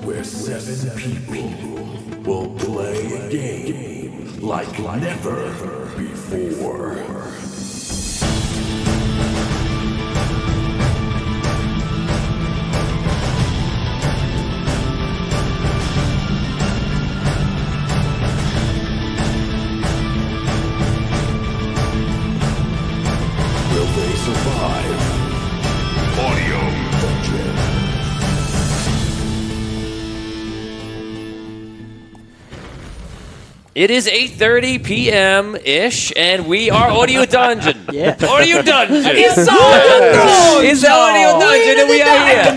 where 7 people will play a game like never before. Will they survive? Audio Dungeon. It is 8:30 p.m.-ish, and we are Audio Dungeon. Audio Dungeon. It's the Audio Dungeon, and we are here.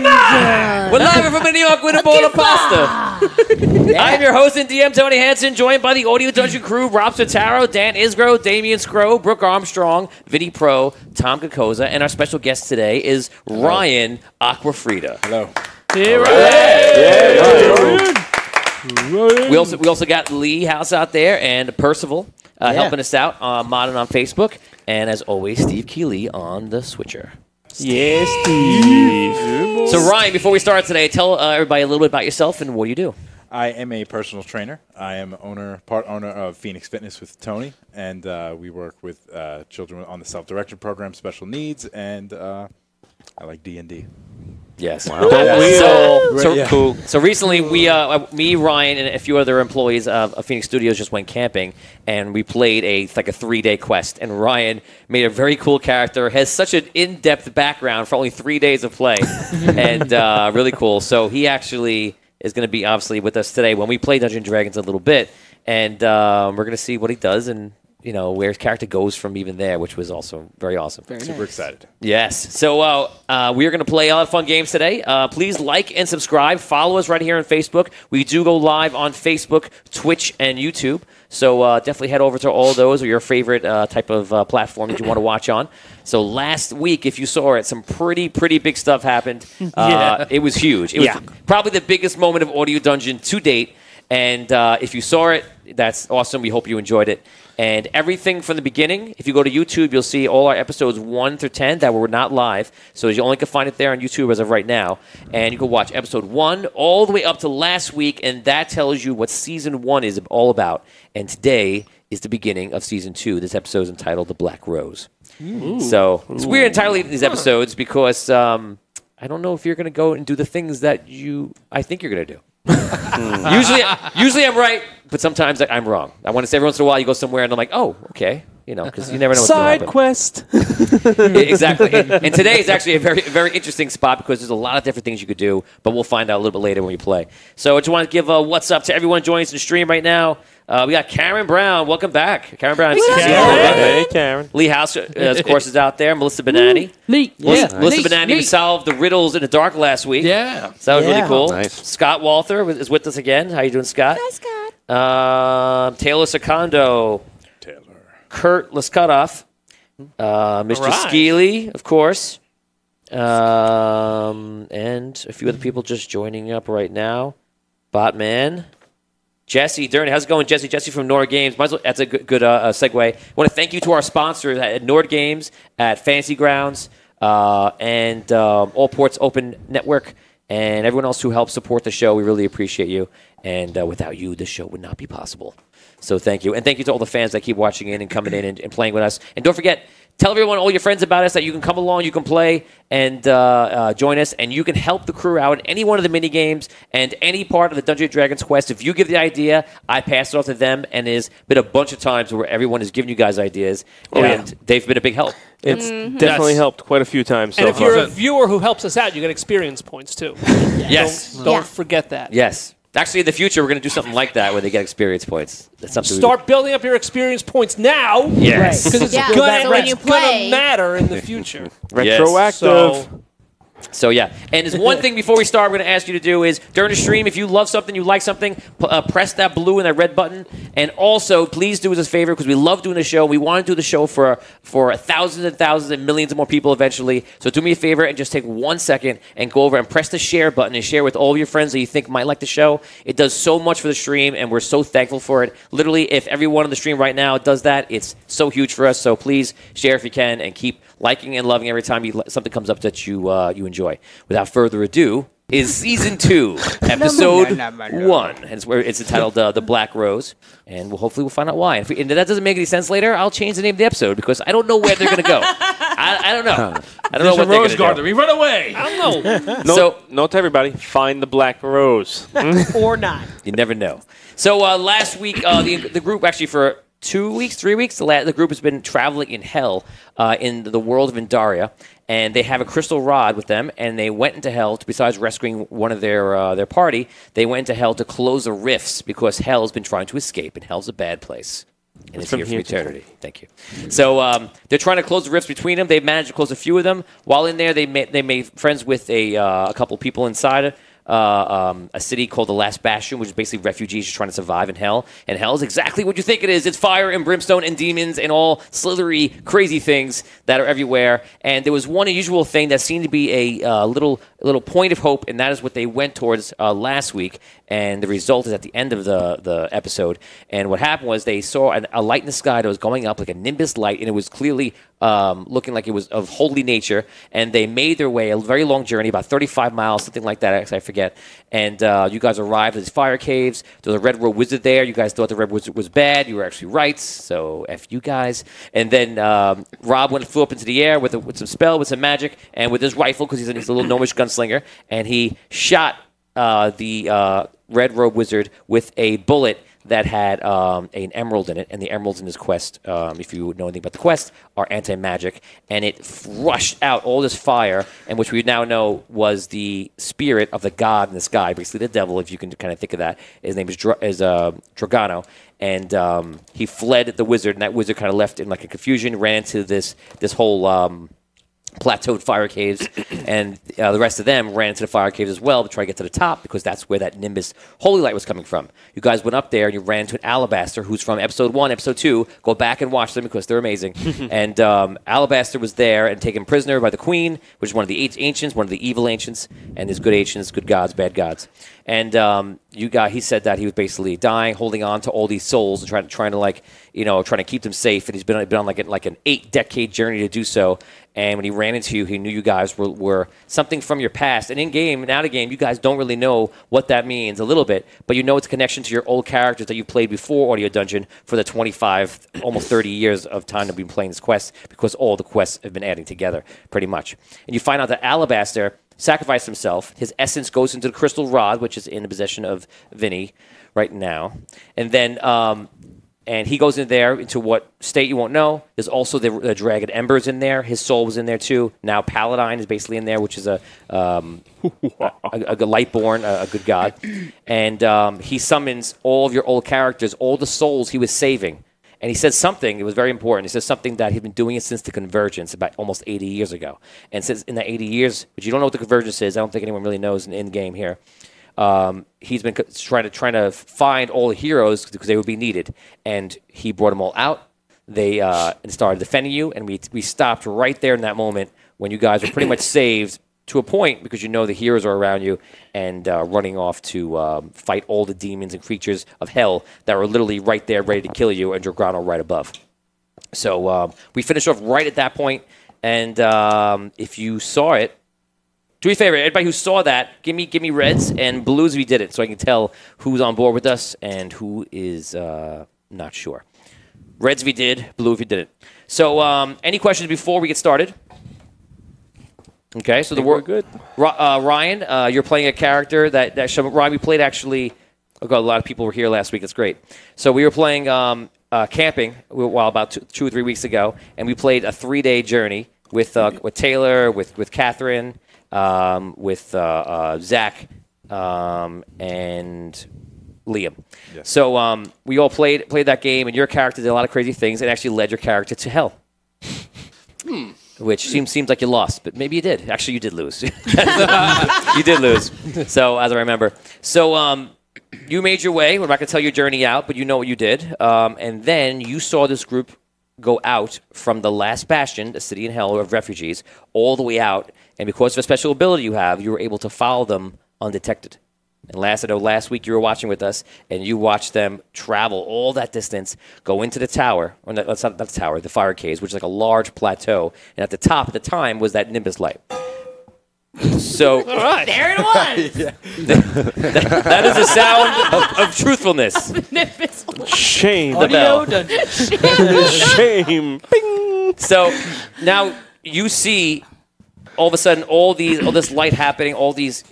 We're live from New York with a bowl of pasta. I'm your host and DM, Tony Hansen, joined by the Audio Dungeon crew, Rob Sotaro, Dan Isgro, Damian Scrow, Brooke Armstrong, Vinny Pro, Tom Kakoza, and our special guest today is Ryan Aquafrida. Hello. Here We also got Lee House out there and Percival helping us out modding on Facebook. And as always, Steve Keeley on the Switcher. Yes, Steve. So Ryan, before we start today, tell everybody a little bit about yourself and what you do. I am a personal trainer. I am part owner of Phoenix Fitness with Tony, and we work with children on the self-directed program, special needs, and I like D&D. Yes. Wow. Cool. So recently, me, Ryan, and a few other employees of Phoenix Studios just went camping, and we played a 3-day quest. And Ryan made a very cool character, has such an in-depth background for only 3 days of play, and really cool. So he actually is going to be obviously with us today when we play Dungeons & Dragons a little bit, and we're going to see what he does and where his character goes from even there, which was also very awesome. Super excited. Yes. So we are going to play a lot of fun games today. Please like and subscribe. Follow us right here on Facebook. We do go live on Facebook, Twitch, and YouTube. So definitely head over to all those or your favorite type of platform that you want to watch on. So last week, if you saw it, some pretty big stuff happened. It was huge. It was probably the biggest moment of Audio Dungeon to date. And if you saw it, that's awesome. We hope you enjoyed it. And everything from the beginning, if you go to YouTube, you'll see all our episodes 1 through 10 that were not live. So you only can find it there on YouTube as of right now. And you can watch episode 1 all the way up to last week, and that tells you what season 1 is all about. And today is the beginning of season 2. This episode is entitled The Black Rose. So it's weird entitling these episodes because I don't know if you're going to go and do the things that I think you're going to do. Usually I'm right, but sometimes I'm wrong. I want to say every once in a while you go somewhere and I'm like, oh, okay, because you never know what's going to happen. Side quest. Exactly. And today is actually a very interesting spot because there's a lot of different things you could do, but we'll find out a little bit later when we play. So I just want to give what's up to everyone joining us in the stream right now. We got Karen Brown. Welcome back. Karen Brown. Hey, Karen. Lee House, of course, is out there. Melissa Benani. Melissa Benani solved the riddles in the dark last week. Yeah. So that was really cool. Nice. Scott Walther is with us again. How you doing, Scott? Hi, Scott. Taylor Secondo. Kurt Lescutoff. Mr. Skeely, of course. And a few other people just joining up right now. Botman. Jesse Durney, how's it going, Jesse? Jesse from Nord Games. That's a good segue. I want to thank you to our sponsors at Nord Games, at Fantasy Grounds, and All Ports Open Network, and everyone else who helps support the show. We really appreciate you. And without you, this show would not be possible. So thank you. And thank you to all the fans that keep watching in and coming in and playing with us. And don't forget, tell everyone, all your friends about us, that you can come along, you can play and join us, and you can help the crew out in any one of the mini games and any part of the Dungeons & Dragons quest. If you give the idea, I pass it off to them, and there's been a bunch of times where everyone has given you guys ideas, and they've been a big help. It's definitely helped quite a few times. And if you're a viewer who helps us out, you get experience points too. Yes. Don't forget that. Yes. Actually, in the future, we're going to do something like that where they get experience points. That's something. Start building up your experience points now. Yes. Because it's going to matter in the future. Retroactive. So, yeah. And there's one thing before we start we're going to ask you to do is, during the stream, if you love something, you like something, press that blue and that red button. And also, please do us a favor, because we love doing the show. We want to do the show for thousands and thousands and millions of more people eventually. So do me a favor and just take 1 second and go over and press the share button and share with all of your friends that you think might like the show. It does so much for the stream, and we're so thankful for it. Literally, if everyone on the stream right now does that, it's so huge for us. So please share if you can, and keep liking and loving every time something comes up that you enjoy. Without further ado, is Season 2, Episode 1. And it's entitled The Black Rose. And hopefully we'll find out why. And if that doesn't make any sense later, I'll change the name of the episode because I don't know where they're going to go. I don't know. I don't know what they're going to do. We run away. I don't know. Note to everybody, find the black rose. Or not. You never know. So last week, the group actually for 2 weeks, 3 weeks, the group has been traveling in hell in the world of Indaria. And they have a crystal rod with them, and they went into hell. Besides rescuing one of their party, they went into hell to close the rifts because hell's been trying to escape, and hell's a bad place. And it's here for eternity. Thank you. So they're trying to close the rifts between them. They've managed to close a few of them. While in there, they made friends with a couple people inside a city called the Last Bastion, which is basically refugees just trying to survive in hell. And hell is exactly what you think it is. It's fire and brimstone and demons and all slithery, crazy things that are everywhere. And there was one unusual thing that seemed to be a little point of hope, and that is what they went towards last week. And the result is at the end of the episode. And what happened was they saw a light in the sky that was going up like a nimbus light, and it was clearly looking like it was of holy nature. And they made their way a very long journey, about 35 miles, something like that, I forget. And you guys arrived at these fire caves. There was a red robe wizard there. You guys thought the red wizard was bad. You were actually right. So F you guys. And then Rob flew up into the air with some spell, with some magic, and with his rifle, because he's a little gnomish gunslinger. And he shot the red robe wizard with a bullet that had an emerald in it, and the emeralds in his quest, if you know anything about the quest, are anti-magic, and it rushed out all this fire, and which we now know was the spirit of the god in the sky, basically the devil, if you can kind of think of that. His name is Dragano, and he fled the wizard, and that wizard kind of left in like a confusion, ran into this whole plateaued fire caves, and the rest of them ran into the fire caves as well to try to get to the top because that's where that Nimbus holy light was coming from. You guys went up there and you ran into an Alabaster who's from episode 1, episode 2. Go back and watch them because they're amazing. And Alabaster was there and taken prisoner by the queen, which is one of the ancients, one of the evil ancients, and there's good ancients, good gods, bad gods. And he said that he was basically dying, holding on to all these souls and trying to keep them safe. And he's been on like an 8-decade journey to do so. And when he ran into you, he knew you guys were something from your past. And in game and out of game, you guys don't really know what that means a little bit, but you know it's a connection to your old characters that you played before Audio Dungeon for the 25, almost 30 years of time to be playing this quest, because all the quests have been adding together pretty much. And you find out that Alabaster sacrificed himself. His essence goes into the crystal rod, which is in the possession of Vinny right now. And then and he goes in there into what state you won't know. There's also the dragon Embers in there. His soul was in there too. Now Paladine is basically in there, which is a lightborn, a good god. And he summons all of your old characters, all the souls he was saving. And he said something, it was very important. He said something that he'd been doing it since the Convergence, about almost 80 years ago. And since in that 80 years, which you don't know what the Convergence is, I don't think anyone really knows in game here. He's been trying to find all the heroes because they would be needed, and he brought them all out. They and started defending you, and we stopped right there in that moment when you guys were pretty much saved to a point because you know the heroes are around you and running off to fight all the demons and creatures of hell that were literally right there ready to kill you, and Dragano right above. So we finished off right at that point, and if you saw it. Do me a favor, everybody who saw that, give me reds and blues if you did it, so I can tell who's on board with us and who is not sure. Reds if you did, blue if you didn't. So, any questions before we get started? Okay, so we're good. Ryan, you're playing a character that Ryan, we played actually. Oh God, a lot of people were here last week. That's great. So we were playing camping about 2 or 3 weeks ago, and we played a 3-day journey with Taylor, with Catherine. With Zach and Liam. Yes. So we all played that game, and your character did a lot of crazy things and actually led your character to hell. Which seems like you lost, but maybe you did. Actually, you did lose. You did lose. So, as I remember. So you made your way. We're not going to tell your journey out, but you know what you did. And then you saw this group go out from the Last Bastion, the city in hell of refugees, all the way out. And because of a special ability you have, you were able to follow them undetected. And last week you were watching with us, and you watched them travel all that distance, go into the tower, or not the tower, the fire caves, which is like a large plateau. And at the top at the time was that Nimbus light. So There it was. that is the sound of truthfulness. Shame. The bell. Shame. So now you see, all of a sudden, all this light happening, all these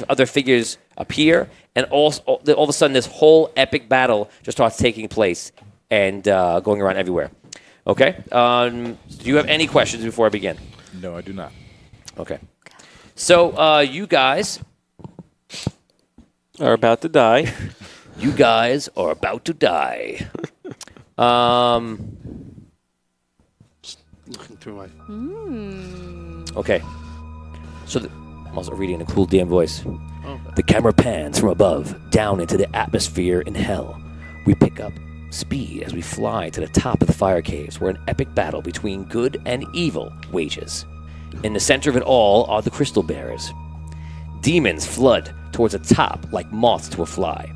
other figures appear, and all of a sudden, this whole epic battle just starts taking place and going around everywhere. Okay. Do you have any questions before I begin? No, I do not. Okay. So you guys Are about to die. You guys are about to die. Looking through my. Okay. So I'm also reading in a cool DM voice. The camera pans from above down into the atmosphere in hell. We pick up speed as we fly to the top of the fire caves, where an epic battle between good and evil wages. In the center of it all are the crystal bearers. Demons flood towards the top like moths to a fly.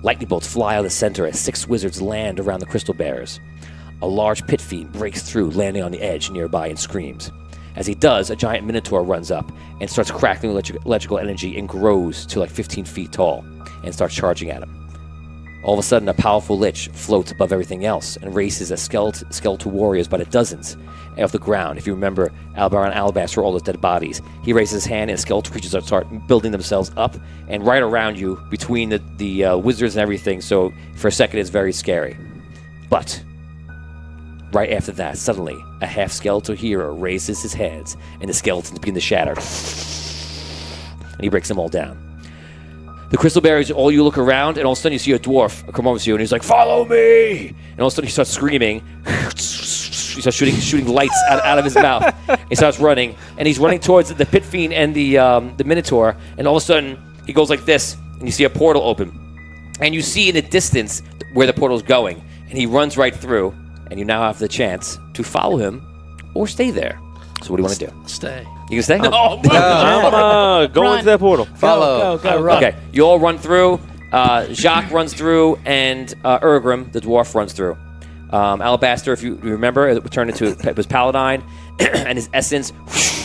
Lightning bolts fly out of the center as 6 wizards land around the crystal bearers. A large pit fiend breaks through, landing on the edge nearby, and screams. As he does, a giant minotaur runs up and starts crackling electrical energy and grows to like 15 feet tall and starts charging at him. All of a sudden, a powerful lich floats above everything else and races at skeletal warriors by the dozens off the ground. If you remember Albaron Alabaster, all those dead bodies, he raises his hand and skeletal creatures start building themselves up and right around you between the wizards and everything. So for a second, it's very scary. But right after that, suddenly, a half-skeletal hero raises his hands, and the skeletons begin to shatter. And he breaks them all down. The crystal bearers, all you look around, and all of a sudden you see a dwarf come over to you, and he's like, "Follow me!" And all of a sudden he starts screaming. He starts shooting lights out of his mouth. He starts running, and he's running towards the pit fiend and the minotaur, and all of a sudden he goes like this, and you see a portal open. And you see in the distance where the portal's going, and he runs right through, and you now have the chance to follow him or stay there. So what do you want to do? Stay. You can stay? No, I'm going into that portal. Follow. Go, run. Okay, you all run through. Jacques runs through, and Urgrim, the dwarf, runs through. Alabaster, if you remember, it turned into it was Paladine, and his essence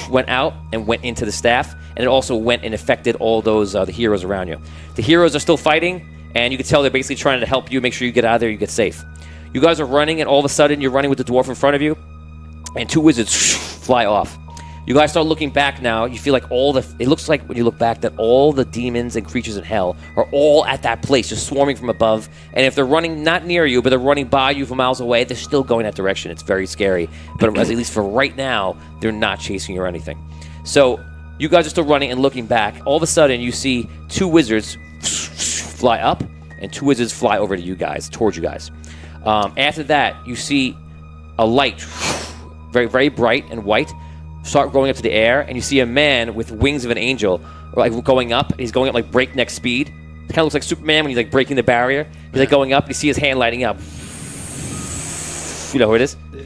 went out and went into the staff, and it also went and affected all those the heroes around you. The heroes are still fighting, and you can tell they're basically trying to help you, make sure you get out of there, you get safe. You guys are running, and all of a sudden you're running with the dwarf in front of you, and 2 wizards fly off. You guys start looking back now. You feel like it looks like when you look back that all the demons and creatures in hell are all at that place, just swarming from above. And if they're running not near you, but they're running by you from miles away, they're still going that direction. It's very scary. But at least for right now, they're not chasing you or anything. So you guys are still running and looking back. All of a sudden, you see 2 wizards fly up, and 2 wizards fly over to you guys, towards you guys. After that, you see a light, very, very bright and white, start going up to the air, and you see a man with wings of an angel, like going up. He's going up like breakneck speed. It kind of looks like Superman when he's like breaking the barrier. He's like going up. And you see his hand lighting up. You know who it is? Yeah.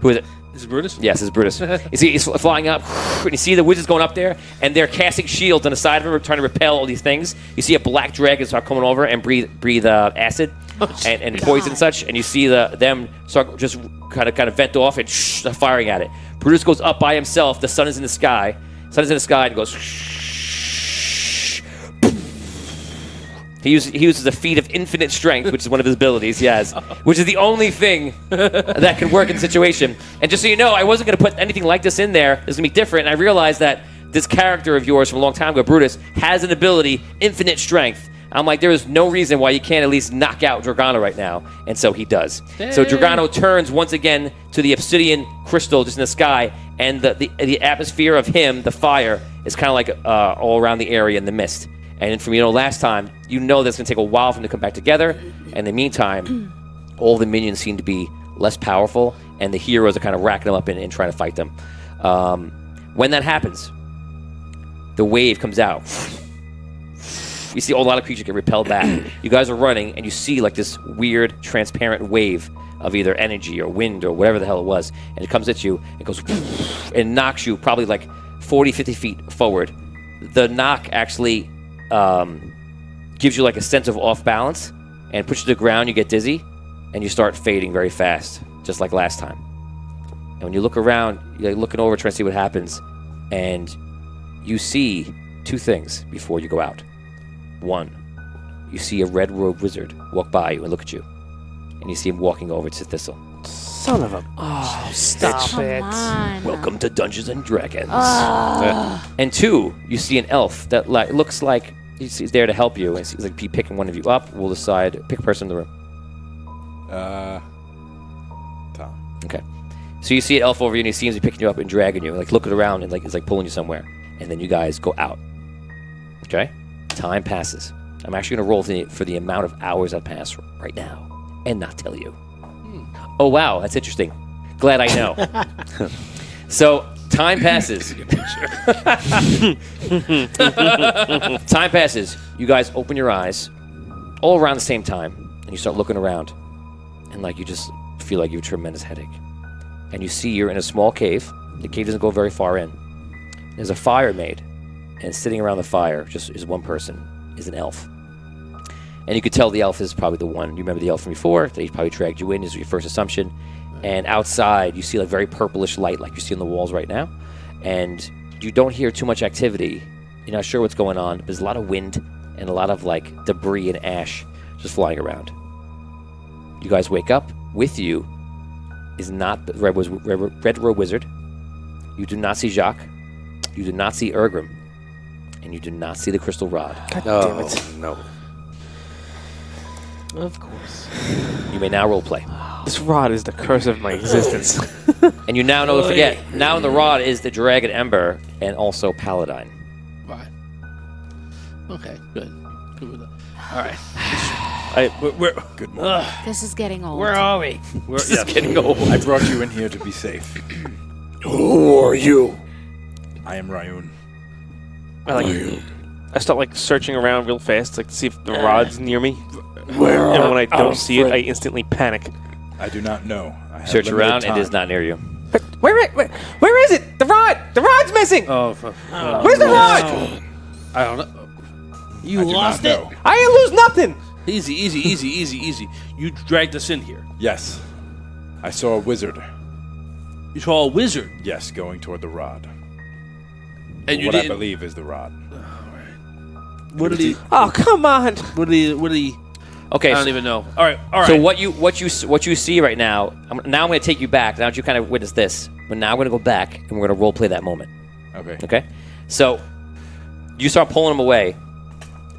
Who is it? Is it Brutus? Yes, it's Brutus. You see he's flying up, and you see the wizards going up there, and they're casting shields on the side of him, trying to repel all these things. You see a black dragon start coming over and breathe acid and poison and such, and you see them start just kind of vent off and start firing at it. Brutus goes up by himself. The sun is in the sky. Sun is in the sky, and goes. He uses a feat of infinite strength, which is one of his abilities he has, which is the only thing that can work in the situation. And just so you know, I wasn't going to put anything like this in there. It's going to be different. And I realized that this character of yours from a long time ago, Brutus, has an ability, infinite strength. I'm like, there is no reason why you can't at least knock out Dragano right now. And so he does. Dang. So Dragano turns once again to the obsidian crystal just in the sky, and the atmosphere of him, the fire, is kind of like all around the area in the mist. And from last time, that's going to take a while for them to come back together. And in the meantime, all the minions seem to be less powerful, and the heroes are kind of racking them up and trying to fight them. When that happens, the wave comes out. You see a lot of creatures get repelled back. You guys are running, and you see like this weird, transparent wave of either energy or wind or whatever the hell it was. And it comes at you, and goes and knocks you probably like 40, 50 feet forward. The knock actually gives you like a sense of off balance and puts you to the ground. You get dizzy, and you start fading very fast, just like last time. And when you look around, you're looking over trying to see what happens, and you see two things before you go out. One, you see a red-robed wizard walk by you and look at you. And you see him walking over to Thistle. Son of a... Oh, stop Come it. on. Welcome to Dungeons and Dragons. And two, you see an elf that looks like he's there to help you. And he's like picking one of you up. We'll decide. Pick a person in the room. Tom. Okay. So you see an elf over you, and he seems to be picking you up and dragging you, like looking around and like it's like pulling you somewhere. And then you guys go out. Okay. Time passes. I'm actually going to roll for the amount of hours that pass right now, and not tell you. Oh wow, that's interesting. Glad I know. So time passes. Time passes. You guys open your eyes all around the same time, and you start looking around, and like you just feel like you have a tremendous headache. And you see you're in a small cave. The cave doesn't go very far in. There's a fire made, and sitting around the fire just is one person, is an elf. And you could tell the elf is probably the one. You remember the elf from before? They probably dragged you in, is your first assumption. And outside, you see like very purplish light like you see on the walls right now. And you don't hear too much activity. You're not sure what's going on. But there's a lot of wind and a lot of like debris and ash just flying around. You guys wake up. With you is not the Red Robe Wizard. You do not see Jacques. You do not see Urgrim. And you do not see the Crystal Rod. God damn it. No. Of course. You may now roleplay. This rod is the curse of my existence. And you now know to forget. Now in the rod is the Dragon Ember and also Paladine. Right. Okay, good. Good with that. All right. We're Good morning. This is getting old. where are we? We're Just getting old. I brought you in here to be safe. Who are you? I am Ryun. I start like searching around real fast, like to see if the rod's near me. Where And are when I don't our see it, I friends? instantly panic. I do not know. I have Search limited around. time. It is not near you. Where is it? The rod! The rod's missing! Oh, Where's the rod? I don't know. You I do lost not it? know. I didn't lose nothing! Easy, easy, easy, easy, easy. You dragged us in here. Yes. I saw a wizard. You saw a wizard, Yes, going toward the rod. and you what I didn't. believe is the rod. What did he? Oh, come on! What did he? What did he? Okay. I don't even know. All right, all right. So what you see right now? Now I'm going to take you back. Now that you kind of witnessed this, but now we're going to go back and we're going to role play that moment. Okay. Okay. So you start pulling him away,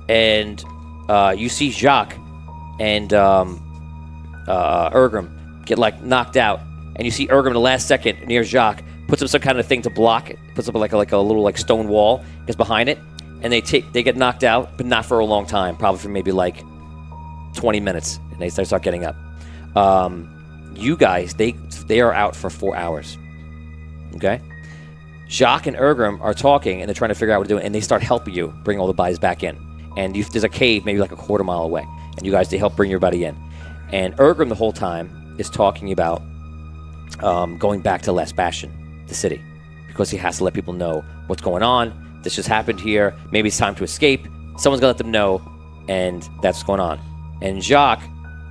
and you see Jacques and Urgrim get like knocked out, and you see Urgrim in the last second near Jacques puts up some kind of thing to block it. Puts up like a little like stone wall, gets behind it, and they get knocked out, but not for a long time. Probably for maybe like 20 minutes, and they start getting up. You guys, they are out for 4 hours. Okay. Jacques and Urgrim are talking, and they're trying to figure out what to do, and they start helping you bring all the bodies back in. And there's a cave maybe like a quarter mile away, and you guys, they help bring your buddy in. And Urgrim the whole time is talking about going back to Last Bastion, the city, because he has to let people know what's going on. This just happened here. Maybe it's time to escape. Someone's gonna let them know, and that's what's going on. And Jacques,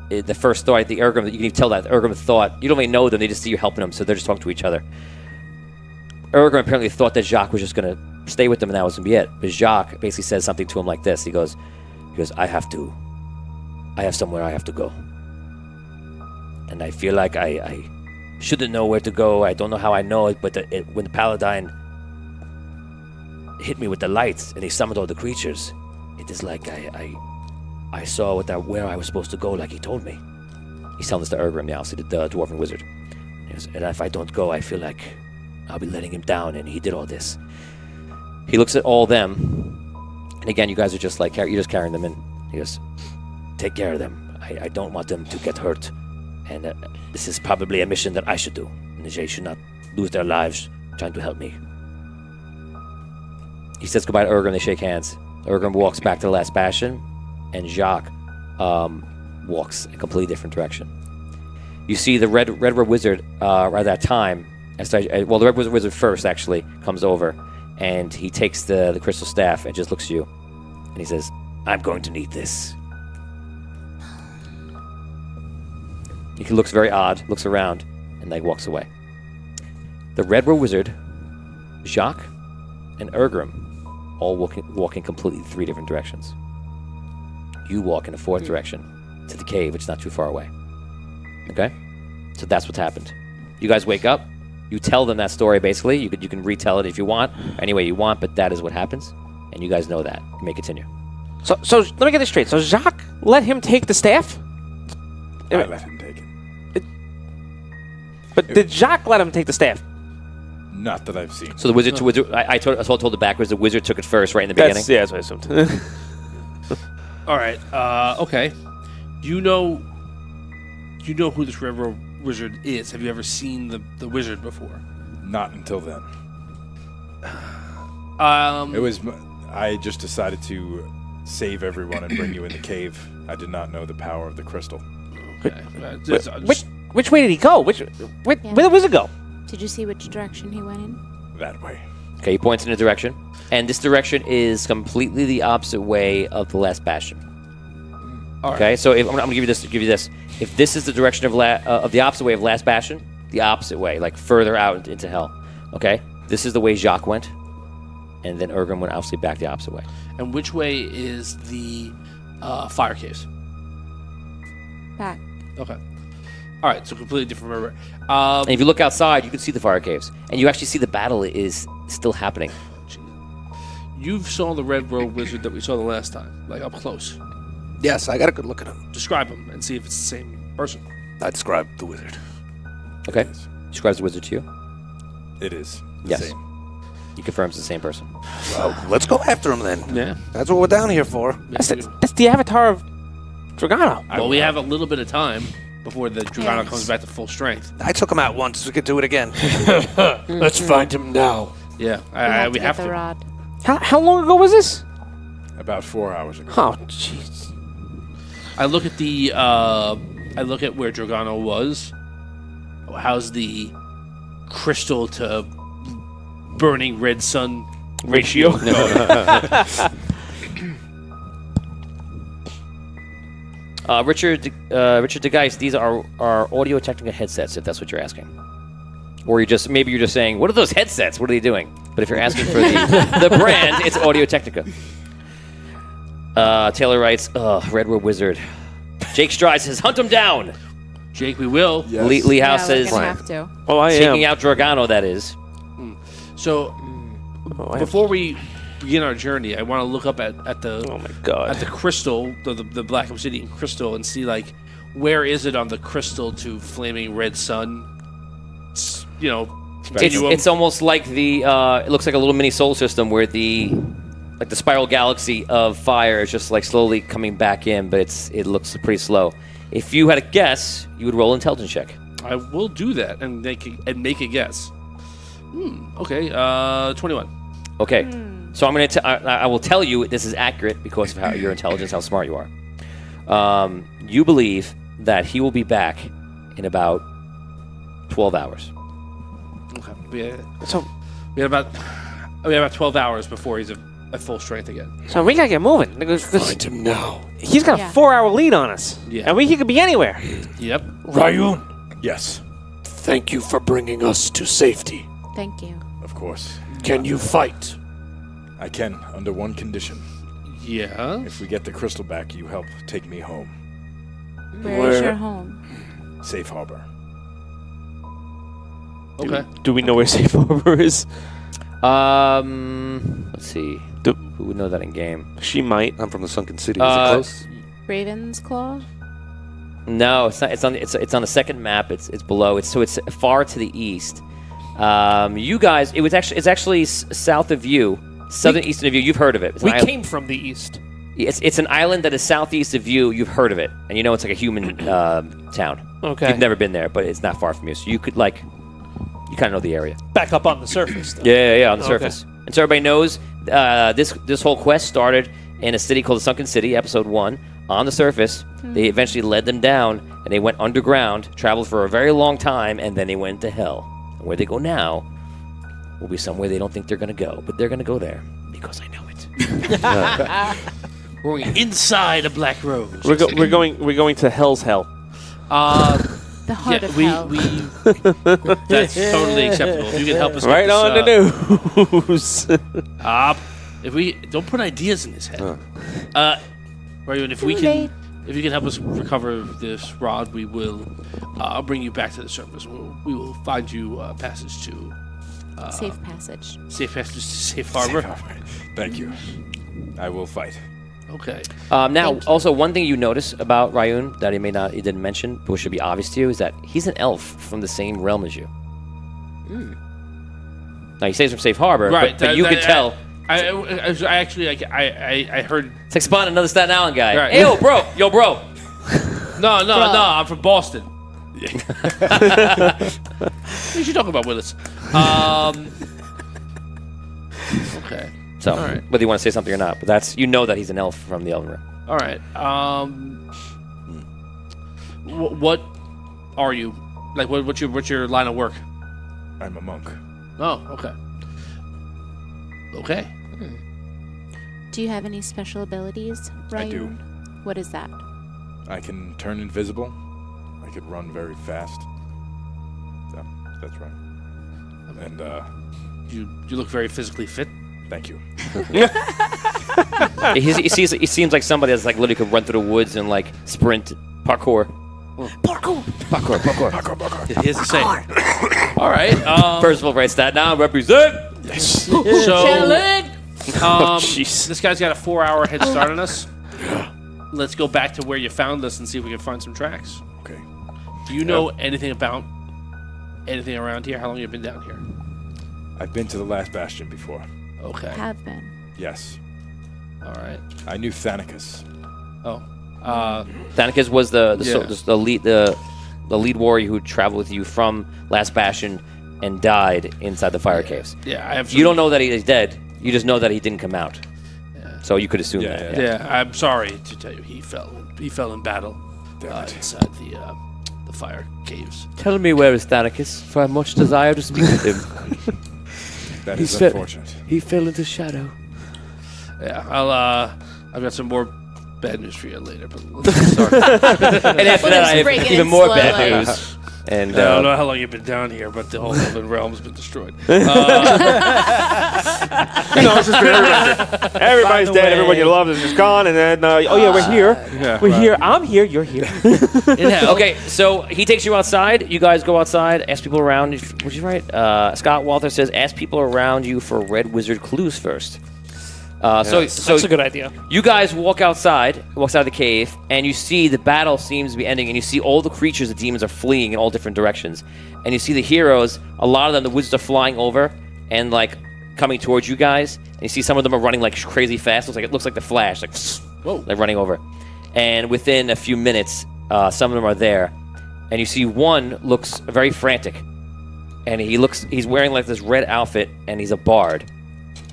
the first thought, I think Urgrim, you can even tell that Urgrim thought, you don't even know them, they just see you helping them, so they're just talking to each other. Urgrim apparently thought that Jacques was just going to stay with them and that was going to be it. But Jacques basically says something to him like this. He goes, I have somewhere I have to go. And I feel like I shouldn't know where to go. I don't know how I know it, but when the Paladine hit me with the lights and he summoned all the creatures, it is like I saw where I was supposed to go, like he told me. He's telling this to Urgrim now, so the Dwarven Wizard. He goes, and if I don't go, I feel like I'll be letting him down, and he did all this. He looks at all them, and again, you guys are just like, you're just carrying them in. He goes, take care of them. I don't want them to get hurt, and this is probably a mission that I should do. And they should not lose their lives trying to help me. He says goodbye to Urgrim, they shake hands. Urgrim walks back to the Last Bastion, and Jacques walks a completely different direction. You see the Red Robe Wizard at that time. The Red Wizard first actually comes over, and he takes the crystal staff and just looks at you, and he says, "I'm going to need this." He looks very odd, looks around, and like walks away. The Red Robe Wizard, Jacques, and Urgrim all walking completely 3 different directions. You walk in a 4th direction to the cave, which is not too far away. Okay? So that's what's happened. You guys wake up. You tell them that story, basically. You can retell it if you want, any way you want, but that is what happens. And you guys know that. You may continue. So let me get this straight. So Jacques let him take the staff? I let him take it. But did Jacques let him take the staff? Not that I've seen. So the wizard, I told it backwards. The wizard took it first, right in the beginning. Yeah, that's what I assumed. All right. Okay. Do you know who this Red Robe Wizard is? Have you ever seen the wizard before? Not until then. It was. I just decided to save everyone and bring you in the cave. I did not know the power of the crystal. Okay. Which way did he go? Where did the wizard go? Did you see which direction he went in? That way. Okay, he points in a direction. And this direction is completely the opposite way of the last bastion. All right. Okay, so I'm going to give you this. If this is the direction of the opposite way of last bastion, the opposite way, like further out into hell. Okay, this is the way Jacques went, and then Urgrim went obviously back the opposite way. And which way is the fire caves? Back. Okay. All right, so completely different river. And if you look outside, you can see the fire caves, and you actually see the battle is still happening. You saw the Red Robe Wizard that we saw the last time, like up close. Yes, I got a good look at him. Describe him and see if it's the same person. I described the wizard. Okay, Yes. describes the wizard to you. It is. The Yes. Same. He confirms the same person. Well, let's go after him then. Yeah. That's what we're down here for. That's the avatar of Dragano. Well, we have a little bit of time before the Dragano Yes. comes back to full strength. I took him out once. We could do it again. Let's find him now. Yeah, We we have the to. rod. How long ago was this? About 4 hours ago. Oh, jeez. I look at the. I look at where Dragano was. How's the crystal to burning red sun Ratio. Richard DeGeist, these are Audio-Technica headsets, if that's what you're asking. Or maybe you're just saying, what are those headsets? What are they doing? But if you're asking for the brand, it's Audio-Technica. Taylor writes, Red Robe Wizard. Jake Stride says, hunt him down. Jake, we will. Yes. Lee House Yeah, we're says, gonna have to. Oh, I taking am. out Dragano, that is. So Oh, I am. before we begin our journey, I want to look up at the Oh my god. at the crystal, the Black Obsidian crystal, and see like where is it on the crystal to flaming red sun? Continuum. It's almost like it looks like a little mini solar system where the spiral galaxy of fire is just like slowly coming back in, but it looks pretty slow. If you had a guess, you would roll an intelligence check. I will do that and make a guess. Okay. 21. Okay, so I'm I will tell you this is accurate because of how your intelligence, how smart you are. You believe that he will be back in about 12 hours. Okay. So We have about 12 hours before he's at full strength again. we gotta get moving. Find him now. He's got a Yeah. 4-hour lead on us. Yeah. And he could be anywhere. Yep. Rayun, Yes, thank you for bringing us to safety. Thank you. of course. Can you fight? I can, under one condition. Yeah. If we get the crystal back, you help take me home. Where is Where- your home? Safe harbor. Okay. Do we know where Safe Harbor is? Let's see. Do- Who would know that in game? She might. I'm from the Sunken City. Is it close? Raven's Claw? No, it's not. It's on the second map. It's below. It's far to the east. You guys, it's actually south of you, southern eastern of you. You've heard of it. It's We an came from the east. It's an island that is southeast of you. You've heard of it, and you know it's like a human town. Okay. You've never been there, but it's not far from you, so you could you kind of know the area. Back up on the surface. Then. Yeah, on the Okay. surface. And so everybody knows this whole quest started in a city called the Sunken City, episode 1. On the surface, they eventually led them down, and they went underground, traveled for a very long time, and then they went to hell. And where they go now will be somewhere they don't think they're going to go, but they're going to go there because I know it. We're going inside a Black Rose. We're going to Hell's Hell. The heart of we hell. that's totally acceptable. If you can help us Right get on this, the news. If we don't put ideas in his head, Rayun, if you can help us recover this rod, we will. I'll bring you back to the surface. We will find you passage to Safe passage. safe passage to safe harbor. Thank you. I will fight. Okay. Now, also one thing you notice about Rayun that he didn't mention, but which should be obvious to you, is that he's an elf from the same realm as you. Now he stays from Safe Harbor, Right, but you can tell. I actually I heard. It's like Spawn, another Staten Island guy. Right. Hey, yo, bro. No, I'm from Boston. What are you talking about, Willis? Okay. So, All right. whether you want to say something or not, but that's that he's an elf from the Elven Realm. All right. What are you? Like, what's your line of work? I'm a monk. Oh, okay. Okay. Do you have any special abilities, Rayun? I do. What is that? I can turn invisible. I could run very fast. So, that's right. And You look very physically fit. thank you. He seems like somebody that's like literally could run through the woods and like sprint, parkour. Parkour. He has to say. All right. First of all, right, Staten Island represent. So, this guy's got a 4-hour head start on us. Let's go back to where you found us and see if we can find some tracks. Okay. Do you know anything about anything around here? How long have you been down here? I've been to the last bastion before. Okay. Have been. Yes. All right. I knew Thanicus. Oh. Thanakus was the Yeah. lead warrior who traveled with you from Last Bastion and died inside the fire caves. Yeah, I have. You don't know that he is dead. You just know that he didn't come out. So you could assume that. Yeah, I'm sorry to tell you, he fell in battle Damn it. inside the fire caves. Tell me where is Thanakus, for I much desire to speak with him. That is unfortunate. He fell into shadow. Yeah, I've got some more bad news for you later, but let's start. And after We'll that, just I break have it even in more slow, bad like- news. And I don't know how long you've been down here, but the whole Elven realm's been destroyed. It's just been everybody's the dead. way- Everyone you loved is just gone. And then, we're here. We're here. I'm here. You're here. okay, so he takes you outside. You guys go outside, ask people around. What'd you write? Scott Walther says, ask people around you for Red Wizard clues first. So That's a good idea. you guys walk outside the cave, and you see the battle seems to be ending, and you see all the creatures, the demons are fleeing in all different directions. And you see the heroes, a lot of them, the wizards are flying over and like coming towards you guys. And you see some of them are running like crazy fast. It looks like the Flash, like whoa, like running over. And within a few minutes, some of them are there, and you see one looks very frantic, and he's wearing like this red outfit, and he's a bard.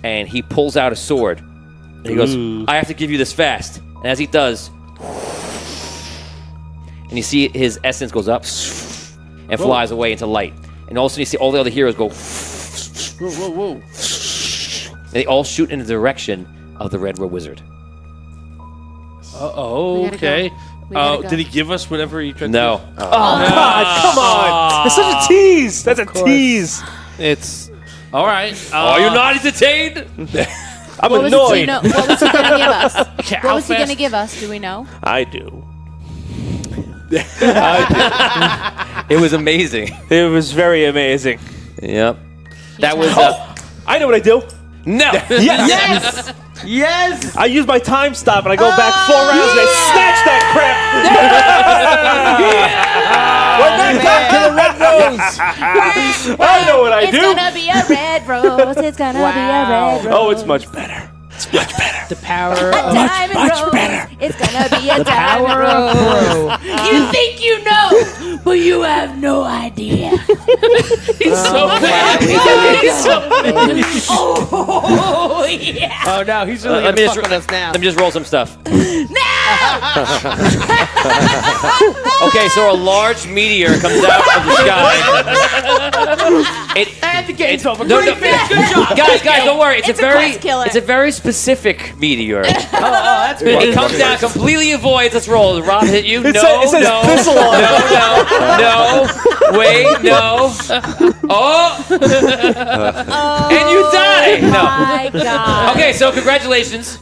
And he pulls out a sword. And he goes, I have to give you this fast. And as he does, and you see his essence goes up and flies away into light. And all of a sudden you see all the other heroes go, Whoa. and they all shoot in the direction of the Red Wizard. Oh, We gotta okay. go. We gotta go. Did he give us whatever he tried No. to God, come on. It's such a tease. That's a tease. It's do? All right. Are you not entertained? I'm What was, do you annoyed. know, what was he going to give us? Okay, What how was he fast- going to give us? Do we know? I do. It was amazing. It was very amazing. Yep. That was I know what I do. no. Yes. Yes. I use my time stop and I go back 4 rounds and I snatch that crap. We're back to the red rose. I know what I It's do. going to be a red rose. It's going to be a red rose. Oh, it's much better. the power A of diamond rose. It's going to be a diamond power rose. of pro. You think you know, but you have no idea. He's so bad. He's so bad. Oh, yeah. Oh no, he's really Let me gonna just- fuck with us now. Let me just roll some stuff. Now Okay, so a large meteor comes out of the sky. And the game's over. No, Great finish. Good job. Guys, don't worry. It's a quest killer. It's a very specific meteor. That's good. It comes down, completely avoids. Let's roll. Rob hit you. It No, says no, thistle on it. no. Wait, no. Oh, and you die. No. My God. Okay, so congratulations.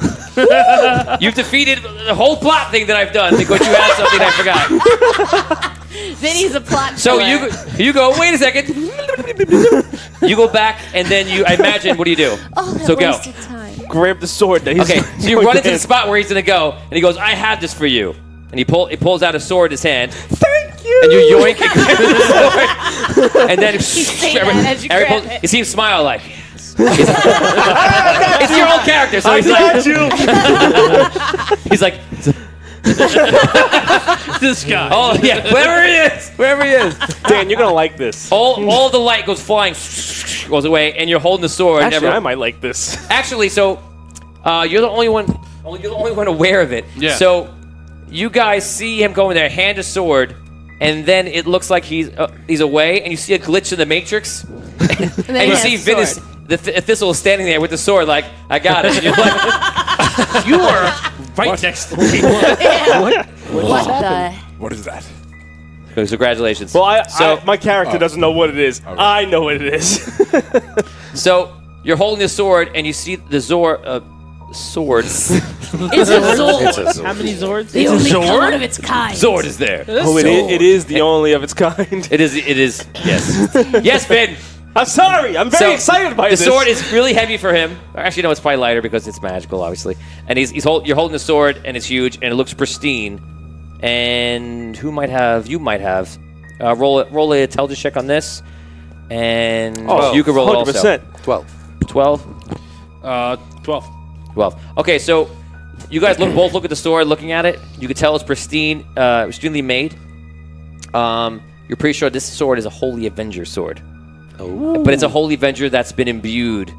You've defeated the whole plot thing that I've done because you had something I forgot. Vinny's a plot So killer. you go. Wait a second. You go back, and then I imagine. What do you do? Oh, that So go. wasted time. Grab the sword. That he's Okay, so you going run into the in. spot where he's gonna go, and he goes, "I have this for you." And he pulls out a sword in his hand, Thank you. and you yoink and grab the sword, and then saying that as you grab it. you see him smile like. It's your own character, so I he's like, got you. he's like, This guy. oh yeah, wherever he is. Dan, you're gonna like this. All the light goes flying, goes away, and you're holding the sword. Actually, I might like this. Actually, so you're the only one. You're the only one aware of it. Yeah. So you guys see him go in there, hand a sword, and then it looks like he's away, and you see a glitch in the Matrix, and you see Venice, the Thistle is standing there with the sword, like, I got it. And you're like, You are right next to me. What the? What is that? so congratulations. Well, So- my character doesn't know what it is. I know what it is. So you're holding the sword, and you see the sword. It's a sword. It's a How many Zords? The only sword? one of its kind. Sword is there. Oh, it is the only of its kind. It is. Yes. Yes, Finn. I'm sorry. I'm very excited by the this. sword is really heavy for him. Or actually, no, it's probably lighter because it's magical, obviously. And you're holding the sword, and it's huge, and it looks pristine. And you might have. Roll a intelligence check on this, and you can roll it also. 100%. 12. 12. 12. 12. Okay, so you guys both look at the sword, looking at it. You can tell it's pristine, extremely made. You're pretty sure this sword is a Holy Avenger sword. Oh. But it's a Holy Avenger that's been imbued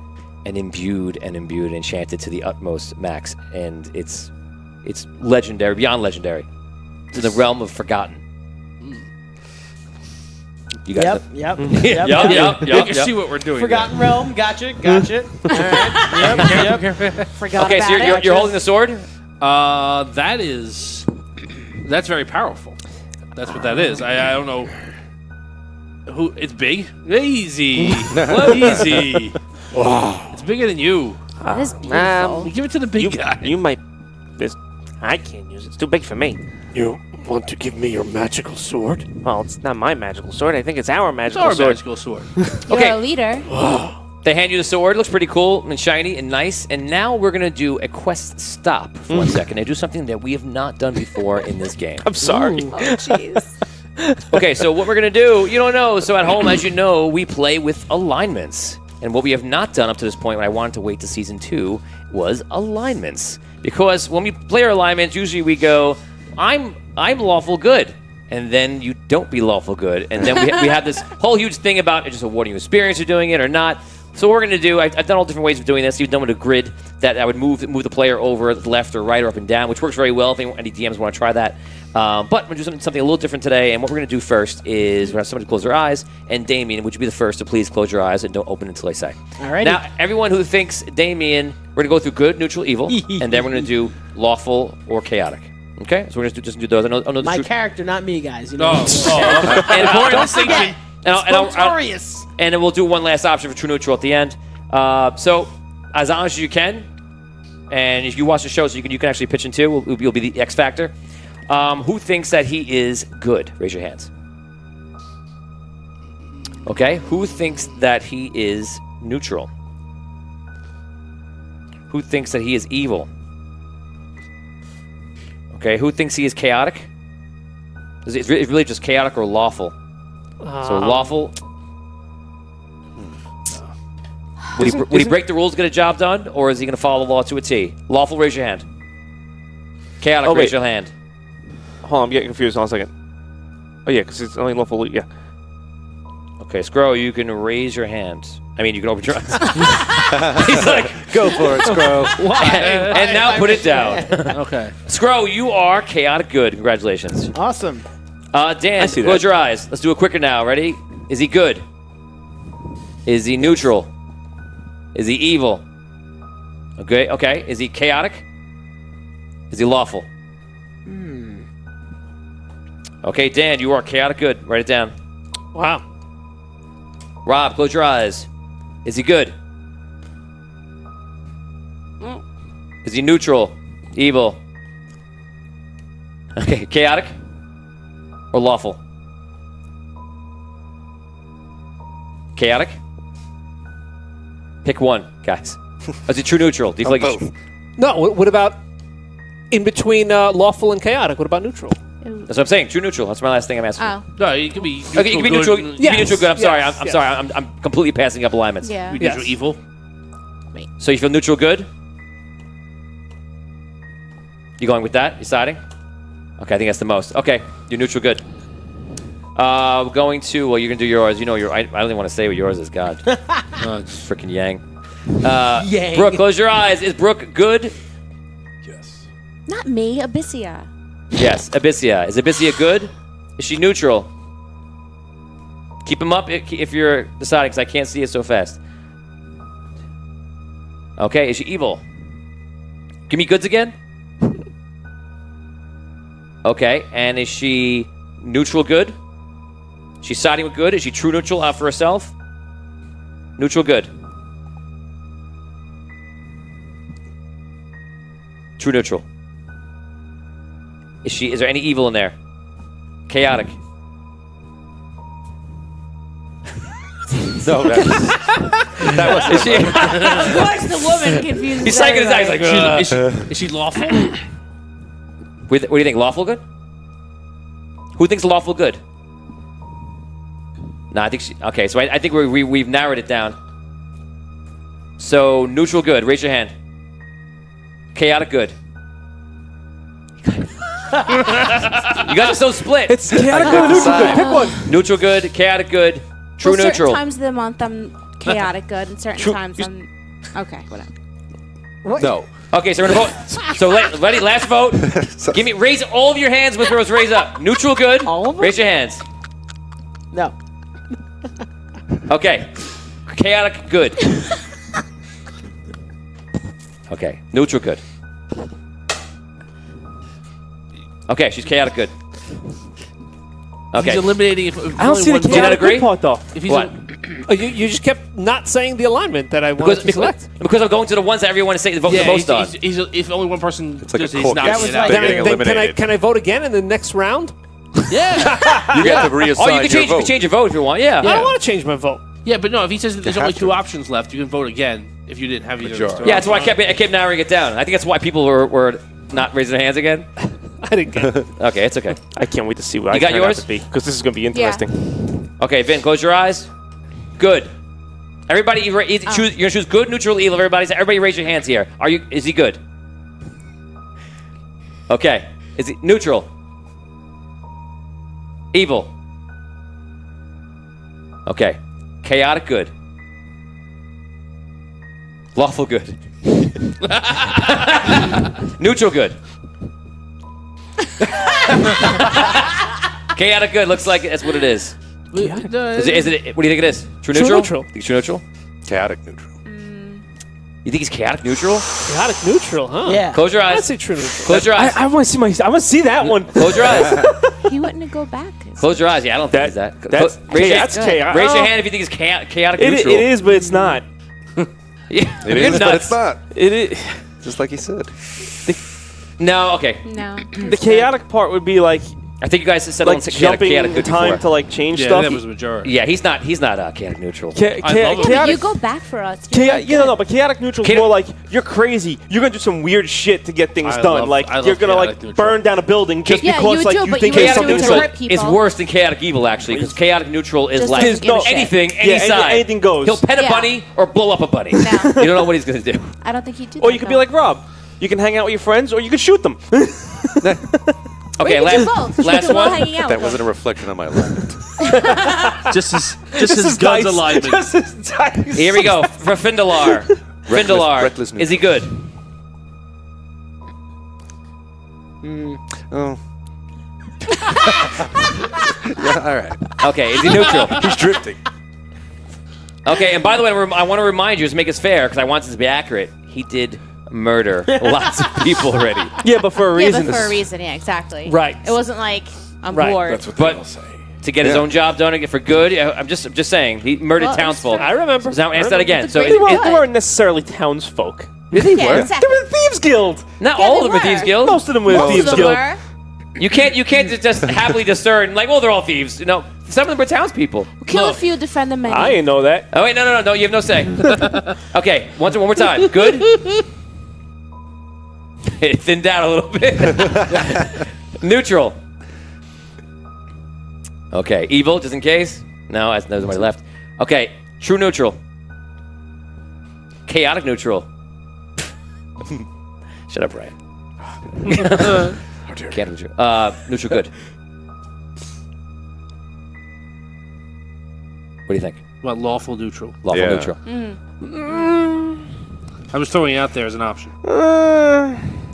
and enchanted to the utmost max. And it's legendary, beyond legendary. It's in the realm of Forgotten. You guys Yep. You see what we're doing. Forgotten Realm. Gotcha. All right. Yep. Forgot Okay, so about it. you're holding the sword? That's very powerful. That's what that is. I don't know. Who? It's big. Easy. Easy. It's bigger than you. That is beautiful. Give it to the big guy. You might. I can't use it. It's too big for me. You want to give me your magical sword? Well, it's not my magical sword. I think it's our It's magical our sword. magical sword. You're Okay. a leader. They hand you the sword. Looks pretty cool and shiny and nice. And now we're going to do a quest stop for 1 second and do something that we have not done before in this game. I'm sorry. Oh, jeez. Okay, so what we're going to do, you don't know. So at home, as you know, we play with alignments. And what we have not done up to this point, when I wanted to wait to Season 2, was alignments. Because when we play our alignments, usually we go, I'm lawful good. And then you don't be lawful good. And then we have this whole huge thing about just awarding you experience for doing it or not. So what we're going to do, I've done all different ways of doing this. You've done with a grid that I would move the player over left or right or up and down, which works very well if any DMs want to try that. But we're going to do something a little different today. And what we're going to do first is we're going to have somebody close their eyes. And Damien, would you be the first to please close your eyes and don't open until I say. Alrighty. Now, everyone who thinks Damien, we're going to go through good, neutral, evil. And then we're going to do lawful or chaotic. Okay? So we're going to just do those. I know the My truth. character, not me, guys. You know. And important distinction. Notorious. And then we'll do one last option for true neutral at the end. So, as honest as you can, and if you watch the show, so you can actually pitch in too. You'll be the X Factor. Who thinks that he is good? Raise your hands. Okay. Who thinks that he is neutral? Who thinks that he is evil? Okay. Who thinks he is chaotic? It's really just chaotic or lawful. So lawful. Would he break the rules, get a job done, or is he going to follow the law to a T? Lawful, raise your hand. Chaotic, raise your hand. Hold on, I'm getting confused. Hold on a second. Oh, yeah, because it's only lawful. Yeah. Okay, Scro, you can raise your hand. I mean, you can open your eyes. He's like, Go for it, Scro. and now put it down. Okay. Scro, you are chaotic good. Congratulations. Awesome. Dan, see close that. your eyes. Let's do it quicker now. Ready? Is he good? Is he neutral? Is he evil? Okay, okay. Is he chaotic? Is he lawful? Okay, Dan, you are chaotic good. Write it down. Wow. Rob, close your eyes. Is he good? Is he neutral? Evil? Okay, chaotic? Or lawful? Chaotic? Pick one, guys. Is it true neutral? Do you feel like Both. No, what about in between lawful and chaotic? What about neutral? That's what I'm saying. True neutral. That's my last thing I'm asking. Oh, No, it could be neutral. Okay, you can be good neutral. and- You can be neutral good. I'm sorry. Yes, I'm yes. sorry. I'm completely passing up alignments. yeah. Be neutral Yes. evil. So you feel neutral good? You going with that? You siding? Okay, I think that's the most. Okay, you're neutral good. We're going to. Well, you're gonna do yours. You know your. I don't even want to say what yours is. God, it's freaking Yang. Yang. Brooke, close your eyes. Is Brooke good? Yes. Not me, Abyssia. Yes. Abyssia. Is Abyssia good? Is she neutral? Keep him up if you're deciding, because I can't see it so fast. Okay. Is she evil? Give me goods again. Okay. And is she neutral good? She's siding with good. Is she true neutral out for herself? Neutral good. True neutral. Is there any evil in there? Chaotic. No, that was. Is she? Of course, the woman confuses. He's psyching his eyes like. Is she lawful? What do you think? Lawful good? Who thinks lawful good? No, I think she. Okay, so I think we've narrowed it down. So neutral good. Raise your hand. Chaotic good. You guys are so split. It's chaotic good, neutral good. Pick one. Neutral good, chaotic good, true Well, neutral. certain times of the month I'm chaotic good, and certain times I'm okay. Whatever. No. Okay, so we're gonna vote. So ready? Last vote. Give me. Raise all of your hands with those raise up. Neutral good. All of them? Raise your hands. No. Okay. Chaotic good. Okay. Neutral good. Okay, she's chaotic good. Okay. He's eliminating. If I don't see the Do you not chaotic agree? good part though. If he's What? You just kept not saying the alignment that I wanted to select. Because I'm going to the ones that everyone say vote the most on. if only one person It's like does a it, court he's not case. getting That out. was They're getting Then can eliminated. I vote again in the next round? Yeah. You get to reassign Oh, you your vote. can change your vote if you want. Yeah. I don't want to change my vote. Yeah, but no, if he says that there's You only have two to. options left, you can vote again if you didn't have either. Majority. of those two Yeah, that's why I options. kept narrowing it down. I think that's why people were not raising their hands again. I didn't get it. Okay, it's okay. I can't wait to see what You got yours? because this is going to be interesting. Okay, Vin, close your eyes. Good. Everybody, choose. You're gonna choose good, neutral, evil. Everybody, raise your hands here. Is he good? Okay. Is he neutral? Evil. Okay. Chaotic good. Lawful good. Neutral good. Chaotic good. Looks like that's what it is. Is it? What do you think it is? True neutral? neutral. Think it's true neutral? Chaotic neutral. You think he's chaotic neutral? Chaotic neutral, huh? Yeah. Close your I'd eyes. say true neutral. Close your eyes. I want to see I want to see that one. Close your eyes. He wouldn't go back. Close your eyes. Yeah, I don't think it's that. That's Raise your- that's chaotic. Raise your hand if you think it's chaotic It neutral. is, but it's not. Yeah. It You're is, but nuts. it's not. It is. Just like he said. No, okay. No. The chaotic part would be like I think you guys settled on jumping chaotic good time before. to like change Yeah, stuff. that was the majority. Yeah, he's not chaotic neutral. I love it. Yeah, but chaotic, you go back for us. You're like, you know, but chaotic neutral is Chaotic- more like you're crazy. You're gonna do some weird shit to get things I done. love- like I love you're gonna chaotic like neutral. burn down a building just Yeah, because you like do, you but think you there's Chaotic would something do neutral hurt to people. is worse than chaotic evil, actually, because chaotic neutral is Just like doesn't give a shit. anything, any Yeah, side. anything goes. He'll pet a Yeah. bunny or blow up a bunny. No. You don't know what he's gonna do. I don't think he'd do that. Or you could be though. like Rob. You can hang out with your friends, or you can shoot them. Okay, We can do last both. last While one. hanging out That with wasn't a them. reflection on my alignment. Just his guns alignment. Just his dice. Here we go for Findalar. Findalar, reckless is he good? Oh. Yeah, all right. Okay, is he neutral? He's drifting. Okay, and by the way, I want to remind you to make this fair because I want this to be accurate. He did murder lots of people already. Yeah, but for a Yeah, reason. but for a reason, yeah, exactly. Right. It wasn't like I'm Right. bored. That's what But- they all say. To get his Yeah. own job done for good. I'm just saying he murdered Well, townsfolk. I remember. So now ask that again. So They They were- weren't, they weren't necessarily townsfolk. yeah, They exactly. were the Thieves Guild. not Yeah, all they of them are were. thieves guild. Most of them were Most Thieves of them Guild. were. You can't just happily discern like, well, they're all thieves. You know, some of them are townspeople. Kill a few, defend the many. I didn't know that. Oh wait, no, you have no say. Okay, one more time. Good. It thinned out a little bit. Neutral. Okay, evil, just in case. No, there's nobody left. Okay, true neutral. Chaotic neutral. Shut up, Brian. Chaotic neutral. Neutral good. What do you think? What, lawful neutral? Lawful Yeah. neutral. I was throwing it out there as an option.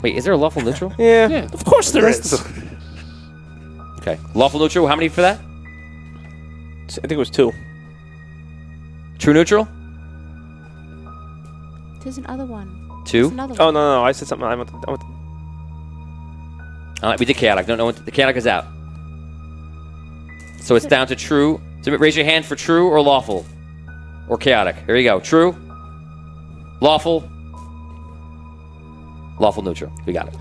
Wait, is there a lawful neutral? Yeah. Yeah. Of course there is. Okay. Lawful neutral, how many for that? I think it was 2. True neutral? There's another one. 2? There's another Oh, one. no. I said something. We did chaotic. Don't know what the chaotic is out. So it's down to true. So raise your hand for true or lawful. Or chaotic. Here you go. True. Lawful. Lawful neutral. We got it.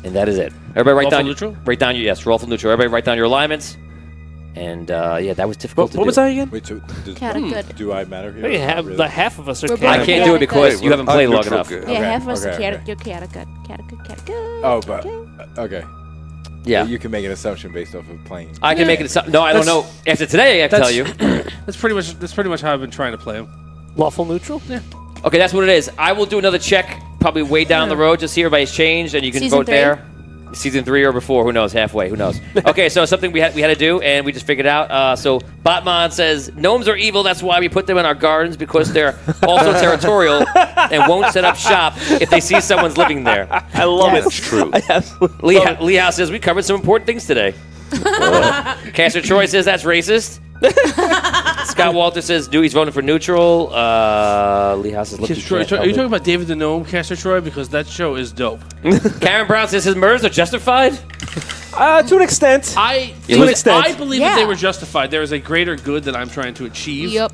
And that is it. Everybody write Lawful down neutral? Write down your yes, lawful neutral. Everybody write down your alignments. And yeah, that was difficult to do. What was that again? Wait, so Chaotic good. do I matter here? Hey, Not really? half of us are We're I both can't chaotic do it because good. you haven't played long neutral enough. good. Yeah, Okay, half of us okay, are chaotic. okay. You're chaotic good. Chaotic good. Chaotic good. Oh, but Okay. okay. Yeah. You can make an assumption based off of playing. I can make it. No, I don't know. After today, I can tell you. That's pretty much how I've been trying to play him. Lawful neutral? Yeah. Okay, that's what it is. I will do another check probably way down the road to see everybody's changed, and you can Season vote 3? there. Season 3 or before, who knows? Halfway, who knows? Okay, so something we had to do, and we just figured out. So Batman says gnomes are evil. That's why we put them in our gardens because they're also territorial and won't set up shop if they see someone's living there. I love it. That's true. I absolutely love it. Lee House says we covered some important things today. Castor Troy says that's racist. Scott Walter says he's voting for neutral. Lee House is looking. Are you talking about David the Gnome, Castor Troy? Because that show is dope. Karen Brown says his murders are justified. To an extent. To an extent. I believe Yeah. that they were justified. There is a greater good that I'm trying to achieve. Yep.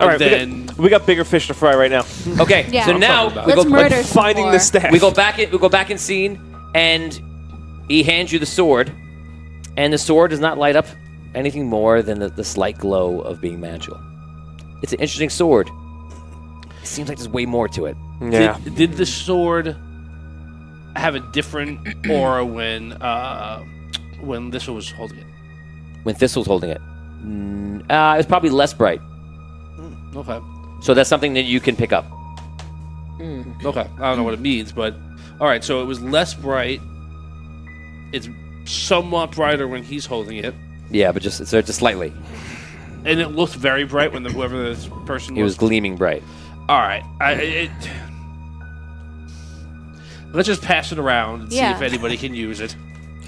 All right, Then we got bigger fish to fry right now. Okay, Yeah. so I'm now talking about. we Let's go, murder some Finding more. the staff. we go back in scene, and he hands you the sword, and the sword does not light up anything more than the slight glow of being magical. It's an interesting sword. It seems like there's way more to it. Yeah. Did the sword have a different aura when this one was holding it? When Thistle's holding it, it was probably less bright. Okay. So that's something that you can pick up. Okay. I don't know what it means, but all right. So it was less bright. It's somewhat brighter when he's holding it, Yeah, but just slightly. and it looked very bright when whoever this person It was gleaming bright. All right. Let's just pass it around and see Yeah. if anybody can use it.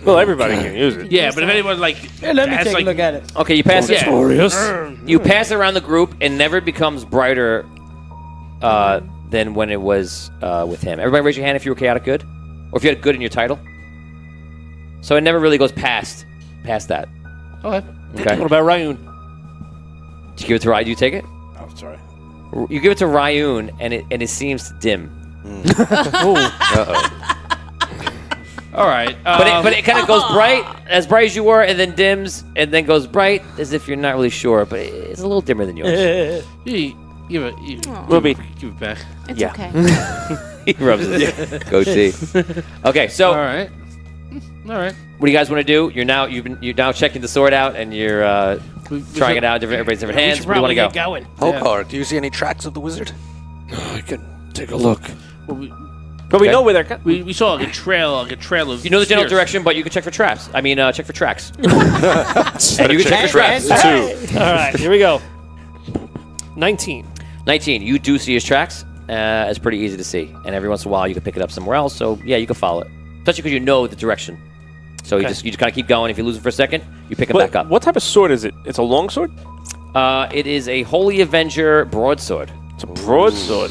Well, everybody can use it. Yeah, but if anyone Let me has, take a look at it. Okay, you pass it. Yeah. You pass it around the group, and never becomes brighter than when it was with him. Everybody, raise your hand if you were chaotic good, or if you had good in your title. So it never really goes past that. Okay. Okay. What about Ryun? Do you give it to Ryun? Do you take it? Oh, sorry. You give it to Ryun, and it seems to dim. All right. But it kind of goes bright as you were, and then dims, and then goes bright as if you're not really sure. But it's a little dimmer than yours. give it. Ruby. Give it back. It's Yeah. okay. He rubs his goatee. Okay, so All right. All right. what do you guys want to do? You're now checking the sword out, and you're trying it out. Everybody's different hands. Where do you want to go? Going. Hopar, do you see any tracks of the wizard? I can take a look. Well, But we Okay. know where they're. We saw like a trail of. You know the general spears. direction, but you can check for traps. I mean, check for tracks. And you can check for traps. All right, here we go. 19. 19. You do see his tracks. It's pretty easy to see. And every once in a while, you can pick it up somewhere else. So, yeah, you can follow it. Especially because you know the direction. So you just kind of keep going. If you lose it for a second, you pick it back up. What type of sword is it? It's a long sword? It is a Holy Avenger broadsword. It's a broadsword.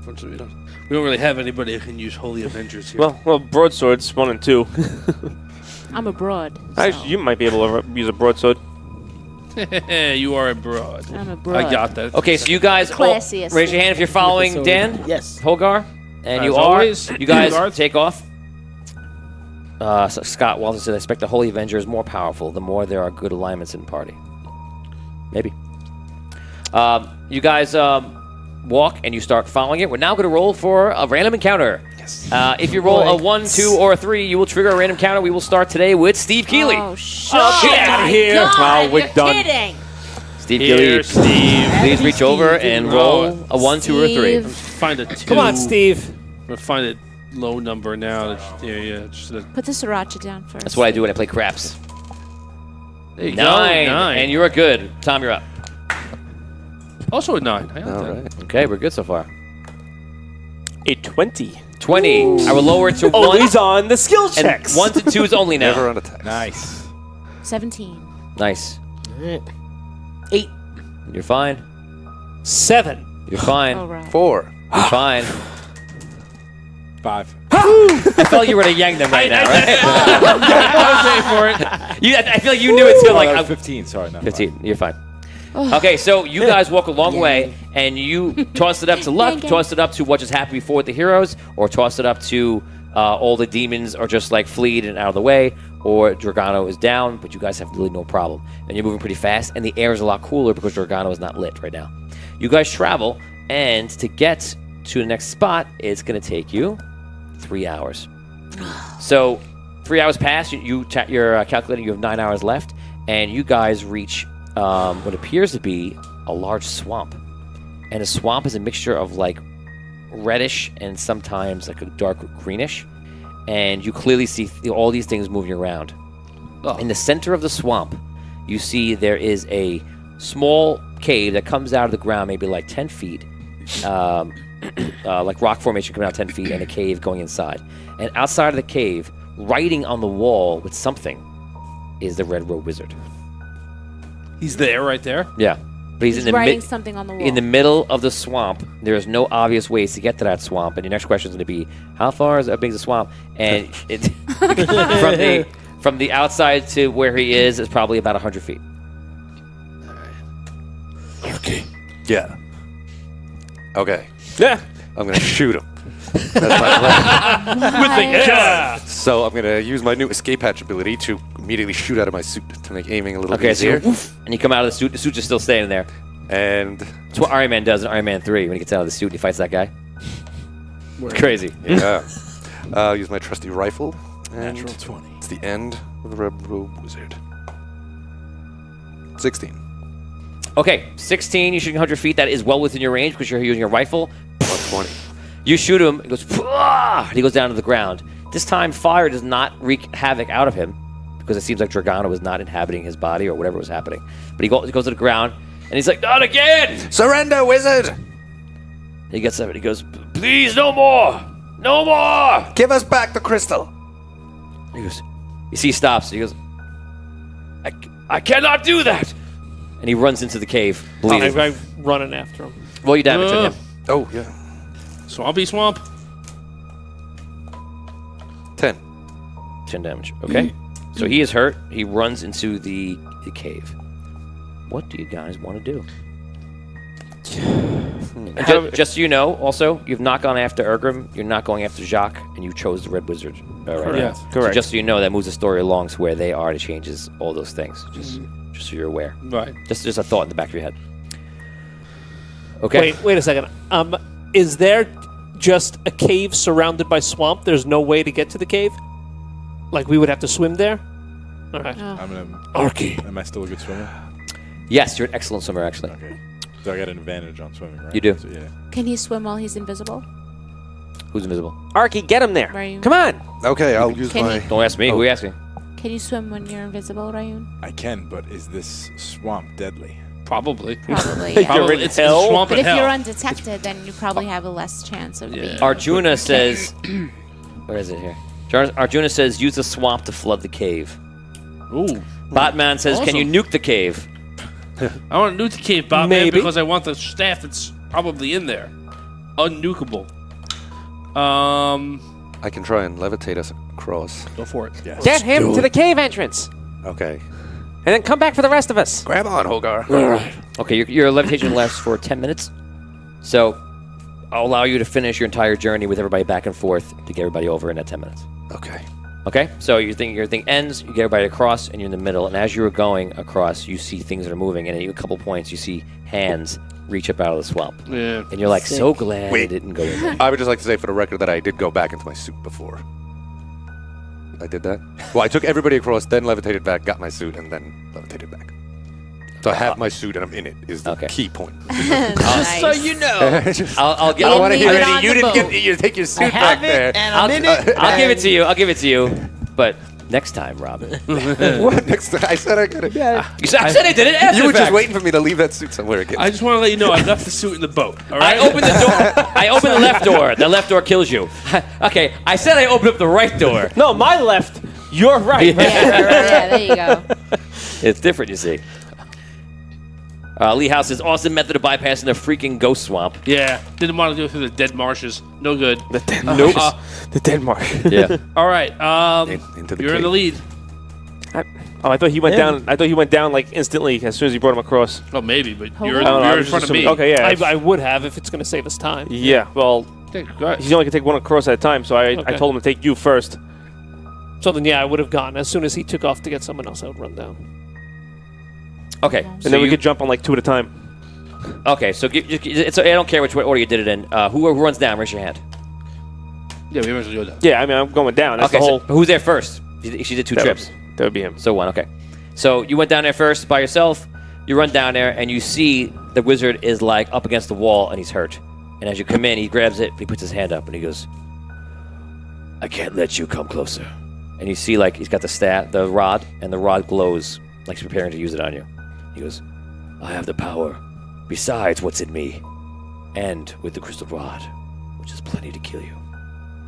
Unfortunately, we don't really have anybody who can use Holy Avengers here. Well, broadswords 1 and 2. I'm abroad. Actually, you might be able to use a broadsword. You are a broad. I'm abroad. I got that. Okay, so you guys all Classiest. raise your hand if you're following Dan. Yes. Holgar. And As you always, are. You guys Guards. take off. So Scott Walton said, I expect the Holy Avenger is more powerful the more there are good alignments in the party. Maybe. You guys walk and you start following it. We're now going to roll for a random encounter. Yes. If you roll a 1, 2, or a 3, you will trigger a random encounter. We will start today with Steve Keeley. Oh, shit. Get out of here. God, We're you're done. kidding. Steve Here, Keeley, Steve. please reach over and roll a 1, 2, or 3. Steve. Find a 2. Come on, Steve. I'm gonna find a low number now. Yeah. Just Put the sriracha down first. That's what I do when I play craps. there you 9. go. 9. And you're good. Tom, you're up. Also a 9. I got All that. right. Okay, we're good so far. A 20. 20. I will lower it to 1. Always on the skill And checks. 1 to 2 is only now. Never on attack. Nice. 17. Nice. 8. You're fine. 7. You're fine. Oh, right. 4. You're fine. 5. I felt you were going to yank them right now, right? I feel like you knew it's going like 15. Sorry, no. 15. You're fine. Okay, so you guys walk a long way, and you toss it up to luck, toss it up to what just happened before with the heroes, or toss it up to all the demons are just like fleed and out of the way, or Dragano is down, but you guys have really no problem. And you're moving pretty fast, and the air is a lot cooler because Dragano is not lit right now. You guys travel, and to get to the next spot, it's going to take you 3 hours. So 3 hours pass, you're calculating you have 9 hours left, and you guys reach what appears to be a large swamp. And a swamp is a mixture of like reddish and sometimes like a dark greenish. And you clearly see all these things moving around. Oh. In the center of the swamp, you see there is a small cave that comes out of the ground, maybe like 10 feet. Like rock formation coming out 10 feet and a cave going inside. And outside of the cave, writing on the wall with something, is the Red Robe Wizard. He's there, right there. Yeah. But he's in the writing something on the wall. in the middle of the swamp. There is no obvious ways to get to that swamp. And your next question is going to be, how far is that big is the swamp? And it from the outside to where he is probably about 100 feet. Okay. Yeah. Okay. Yeah. I'm going to shoot him. That's my plan. Yeah. So I'm going to use my new escape hatch ability to immediately shoot out of my suit to make aiming a little Okay, bit so you easier. go, woof, and you come out of the suit. The suit's just still standing there. And That's what Iron Man does in Iron Man 3 when he gets out of the suit and he fights that guy. It's crazy. yeah, I'll use my trusty rifle. And Natural 20. it's the end of the Red Robe Wizard. 16. Okay, 16. You're shooting 100 feet. That is well within your range because you're using a rifle. 120. You shoot him. He goes, "Pwah!" and he goes down to the ground. This time, fire does not wreak havoc out of him because it seems like Dragano was not inhabiting his body or whatever was happening. But he goes to the ground and he's like, "Not again!" Surrender, wizard! He gets up and he goes, "Please, no more! No more!" Give us back the crystal! He goes, you see, he stops. He goes, I cannot do that! And he runs into the cave, bleeding. I'm running after him. Roll your damage on him. Oh, yeah. Swampy swamp. 10. 10 damage. Okay. So he is hurt. He runs into the cave. What do you guys want to do? And just so you know, also, you've not gone after Ergrim, you're not going after Jacques, and you chose the Red Wizard. Right now. Yes, So correct. just so you know, that moves the story along to where they are. It changes all those things. Just so you're aware. Right. Just a thought in the back of your head. Okay. Wait a second. Is there just a cave surrounded by swamp? There's no way to get to the cave? Like we would have to swim there? All right. I'm gonna. Arky. Am I still a good swimmer? Yes, you're an excellent swimmer, actually. Okay. So I got an advantage on swimming, right? You do. So, yeah. Can he swim while he's invisible? Who's invisible? Arky, get him there. Rayun. Come on. Okay, I'll use Can my. he- Don't ask me. Who are you asking? Can you swim when you're invisible, Rayun? I can, but is this swamp deadly? Probably. Probably. You're Yeah. Probably. in It's hell? swamp But in if hell. you're undetected, then you probably have a less chance of being. Arjuna says. Where is it here? Arjuna says use the swamp to flood the cave. Ooh. Batman says, can you nuke the cave? I want to nuke the cave, Bob, man, Maybe. because I want the staff that's probably in there. Unnukable. I can try and levitate us across. Go for it. Yes. Get him to the cave entrance. Okay. And then come back for the rest of us. Grab on, Hogar. All right. Okay, your levitation lasts for 10 minutes. So I'll allow you to finish your entire journey with everybody back and forth to get everybody over in that 10 minutes. Okay. Okay, so your thing ends, you get everybody across, and you're in the middle. And as you're going across, you see things that are moving, and at a couple points, you see hands reach up out of the swamp. Yeah. And you're like, so glad Wait. it didn't go in there. I would just like to say for the record that I did go back into my suit before. I did that? Well, I took everybody across, then levitated back, got my suit, and then levitated back. So I have my suit and I'm in it, is the Okay. key point. Nice. So you know. I'll I don't want to Only hear get any. on You the didn't boat. get. You take your suit back there. I'll give it to you. I'll give it to you. But next time, Robin. What next? I said I got it. I said I did it after You were the just fact. waiting for me to leave that suit somewhere again. I just want to let you know I left the suit in the boat. All right. I opened the door. I opened the left door. The left door kills you. Okay, I said I opened up the right door. No, my left. You're right. Yeah, there you go. It's different, you see. Lee House says, awesome method of bypassing the freaking ghost swamp. Yeah. Didn't want to go through the dead marshes. No good. The dead Nope. The dead marsh. Yeah. All right. Into the You're in the lead. Oh, I thought he went down. I thought he went down like instantly as soon as you brought him across. Oh, maybe, but Hold you're, on. you're I in was front of just me. assuming- Okay, yeah. I would have if it's going to save us time. Yeah. Well, Okay, go ahead. he's only can take one across at a time, so I Okay. told him to take you first. So then, yeah, I would have gone. As soon as he took off to get someone else, I would run down. Okay. And so then we you- could jump on like two at a time. Okay, so I don't care which order you did it in. Who runs down? Raise your hand. Yeah, we eventually go down. Yeah, I mean, I'm going down. That's Okay, the whole. so who's there first? She did two trips. That would be him. So one, okay. So you went down there first by yourself. You run down there, and you see the wizard is like up against the wall, and he's hurt. And as you come in, he grabs it, he puts his hand up, and he goes, I can't let you come closer. And you see like he's got the rod, and the rod glows like he's preparing to use it on you. He goes, I have the power, besides what's in me, and with the crystal rod, which is plenty to kill you.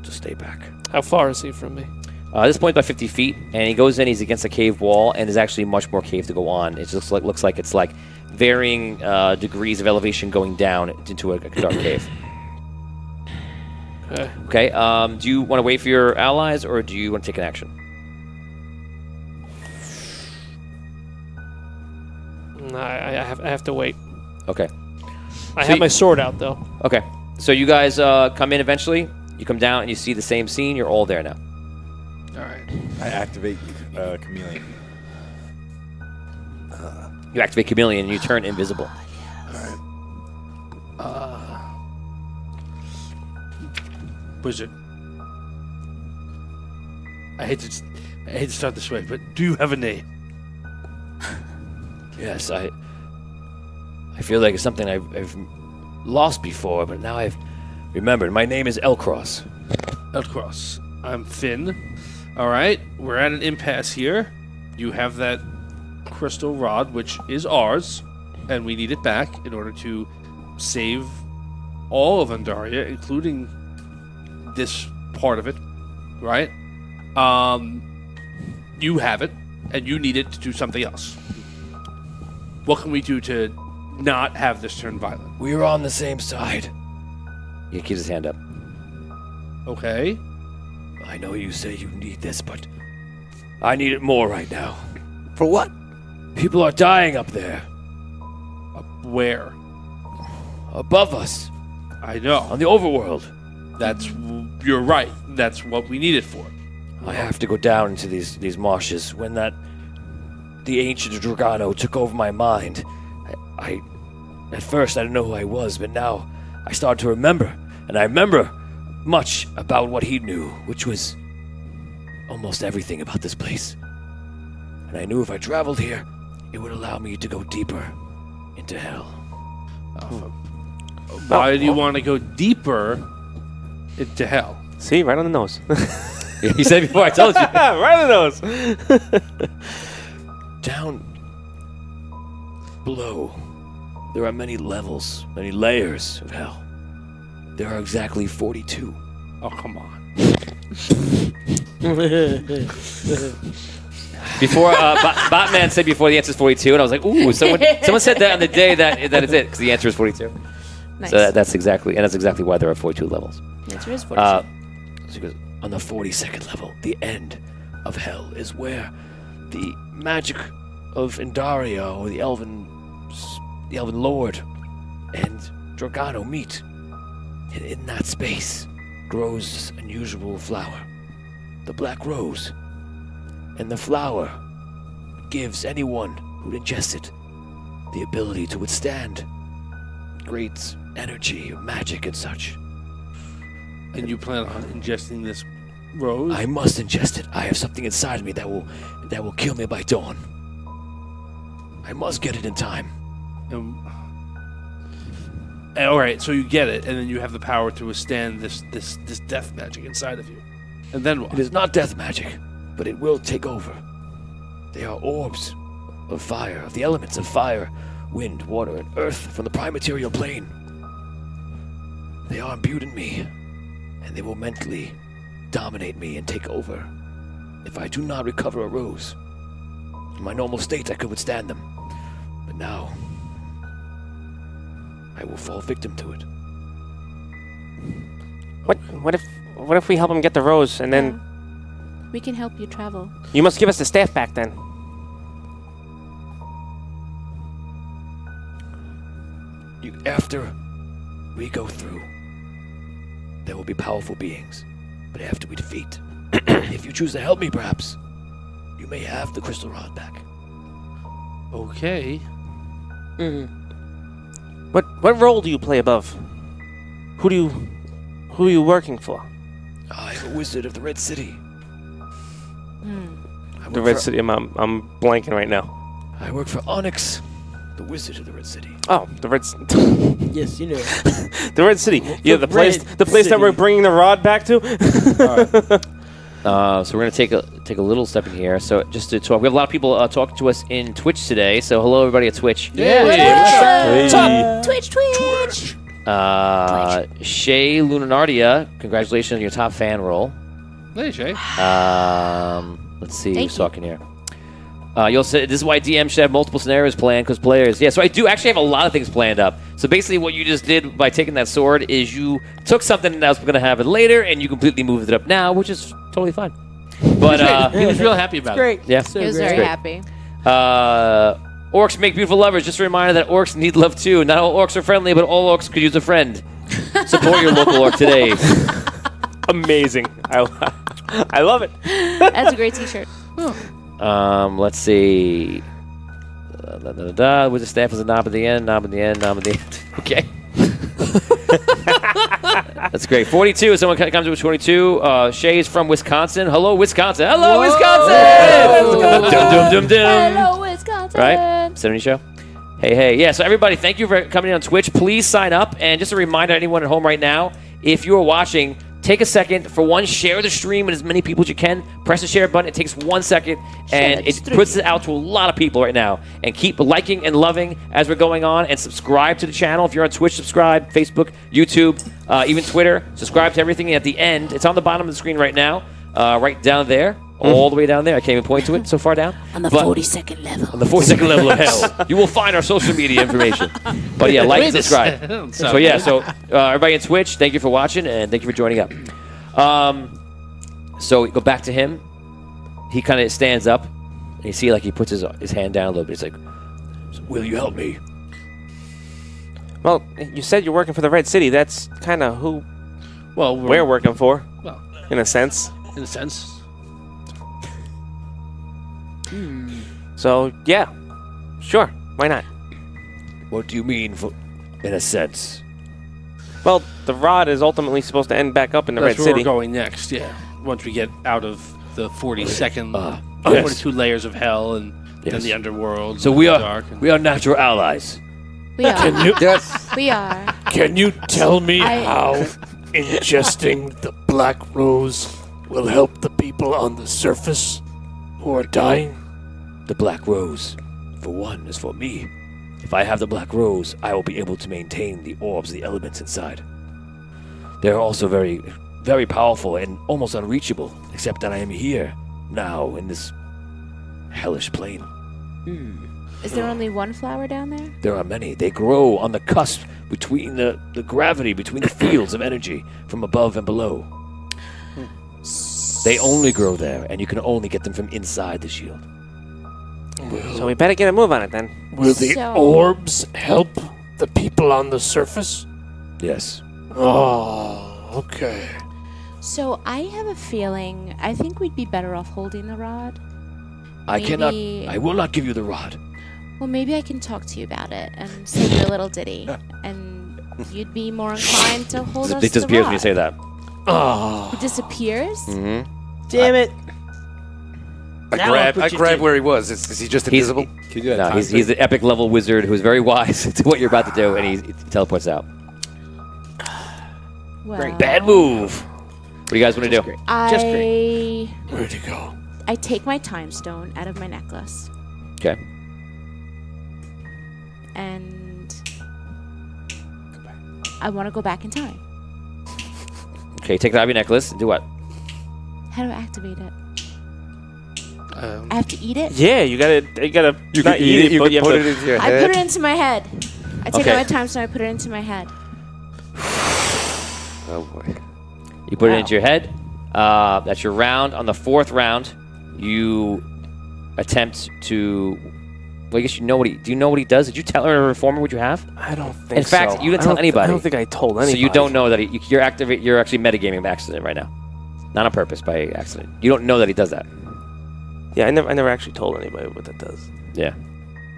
Just stay back. How far is he from me? At this point, about 50 feet, and he goes in. He's against a cave wall, and there's actually much more cave to go on. It just looks like it's like varying degrees of elevation going down into a dark cave. Okay. Okay. Do you want to wait for your allies, or do you want to take an action? No, I have to wait. Okay. I So have you- my sword out, though. Okay. So you guys come in eventually. You come down and you see the same scene. You're all there now. All right. I activate chameleon. You activate Chameleon and you turn invisible. Wizard. I hate to start this way, but do you have a name? Yes, I feel like it's something I've lost before, but now I've remembered. My name is Elcross. Elcross. I'm Finn. All right. We're at an impasse here. You have that crystal rod, which is ours, and we need it back in order to save all of Andaria, including this part of it, right? You have it, and you need it to do something else. What can we do to not have this turn violent? We're on the same side. He keeps his hand up. Okay. I know you say you need this, but I need it more right now. For what? People are dying up there, Where? above us, I know. on the overworld. You're right. That's what we need it for. I have to go down into these marshes. When the ancient Dragano took over my mind, I at first I didn't know who I was, but now I started to remember, and I remember much about what he knew, which was almost everything about this place. And I knew if I traveled here, it would allow me to go deeper into hell. Why do you want to go deeper into hell? See, right on the nose. You said it before I told you. Right on the nose. Down below, there are many levels, many layers of hell. There are exactly 42. Oh, come on. Before Batman said before the answer is 42, and I was like, ooh, someone said that on the day that it's it, because the answer is 42. Nice. So that's exactly why there are 42 levels. The answer is 42. So he goes, on the 42nd level, the end of hell is where the magic of Indaria, or the Elven Lord, and Dragano meet. And in that space grows this unusual flower, the Black Rose. And the flower gives anyone who ingests it the ability to withstand great energy, magic, and such. And you plan on ingesting this rose? I must ingest it. I have something inside me that will kill me by dawn. I must get it in time. All right, so you get it, and then you have the power to withstand this death magic inside of you. And then what? It is not death magic, but it will take over. They are orbs of fire, of the elements of fire, wind, water, and earth from the prime material plane. They are imbued in me, and they will mentally dominate me and take over. If I do not recover a rose, in my normal state I could withstand them. But now, I will fall victim to it. What if we help him get the rose, and then We can help you travel. you must give us the staff back then? After we go through, there will be powerful beings. But after we defeat, if you choose to help me, perhaps, you may have the crystal rod back. Okay. What role do you play above? Who are you working for? I am a wizard of the Red City. I The work Red for- City. I'm blanking right now. I work for Onyx, the wizard of the Red City. Oh, the Red. Yes, you know. The Red City. Yeah, the place Red that City. we're bringing the rod back to. So we're gonna take a little step in here. So just to talk, we have a lot of people talking to us in Twitch today. So hello everybody at Twitch. Hey. Twitch. Shay Lunardia, congratulations on your top fan role. Hey, Shay. Let's see Thank who's you. talking here. You'll say this is why DM should have multiple scenarios planned because players. Yeah, so I do actually have a lot of things planned up. So basically, what you just did by taking that sword is you took something that was going to happen later and you completely moved it up now, which is totally fine. But He was real happy about it. Great. yeah. So He was great. very Great. happy. Orcs make beautiful lovers. Just a reminder that orcs need love too. Not all orcs are friendly, but all orcs could use a friend. Support your local orc today. Amazing. I love it. That's a great T-shirt. Let's see. With the staff is a knob at the end, knob at the end, knob at the end. Okay. That's great. 42. Someone comes with 22. Shay's from Wisconsin. Hello, Wisconsin. Hello, Wisconsin. Dum, dum, dum, dum. Hello, Wisconsin. Right? 70 show. Hey. Yeah, so everybody, thank you for coming in on Twitch. Please sign up. And just a reminder to anyone at home right now, if you are watching, take a second. For one, share the stream with as many people as you can. Press the share button. It takes 1 second, and it puts it out to a lot of people right now. And keep liking and loving as we're going on. And subscribe to the channel. If you're on Twitch, subscribe. Facebook, YouTube, even Twitter. Subscribe to everything. And at the end, it's on the bottom of the screen right now, right down there. All the way down there. I can't even point to it so far down. On the But 42nd level. on the 42nd level of hell, you will find our social media information. But yeah, like and subscribe. So yeah, so everybody in Twitch, thank you for watching and thank you for joining up. So we go back to him. He kind of stands up, and you see like he puts his hand down a little bit. He's like, Will you help me? Well, you said you're working for the Red City. That's kind of who Well, we're working for, Well, in a sense. in a sense. So yeah, sure. Why not? What do you mean, in a sense? Well, the rod is ultimately supposed to end back up in the That's Red where City. we're going next, yeah. Once we get out of the 42nd, yes. 42 layers of hell and then Yes. the underworld. so and we the are dark and natural allies. We are. Yes. We are. Can you tell me I- how ingesting the black rose will help the people on the surface who are dying? The black rose, for one, is for me. If I have the black rose, I will be able to maintain the orbs, the elements inside. They're also very, very powerful and almost unreachable, except that I am here, now, in this hellish plane. Is there only one flower down there? There are many. They grow on the cusp between the gravity, between the fields of energy from above and below. They only grow there, and you can only get them from inside the shield. So we better get a move on it then. Will the So- orbs help the people on the surface? Yes. Oh, okay. So I have a feeling. I think we'd be better off holding the rod. I cannot. Maybe- I will not give you the rod. Well, maybe I can talk to you about it and sing you a little ditty, and you'd be more inclined to hold us It the disappears rod. when you say that. Oh. It disappears. Mm-hmm. Damn it. I Now grabbed look what you grabbed did. where he was. Is he just invisible? Can you do that? No, time he's thing? the epic level wizard who's very wise to what you're about to do, and he teleports out. Well, Bad move. What do you guys want to do? I Where'd he go? I take my time stone out of my necklace Okay. and I want to go back in time. Okay, take it out of your necklace and do what? How do I activate it? I have to eat it. Yeah, you gotta You not can eat it. You but can you have put to. it into your I head. put it into my head. I take Okay. out my time stone. I put it into my head. Oh boy. You put it Wow. into your head. That's your round. On the fourth round, you attempt to. Well, I guess you know what he. Do you know what he does? Did you tell her, Reformer, what you have? I don't think. In fact, so. you didn't I tell don't anybody. I don't think I told anybody. So you don't know that you're activate. You're actually metagaming by accident right now, not on purpose, by accident. You don't know that he does that. Yeah, I never actually told anybody what that does. Yeah,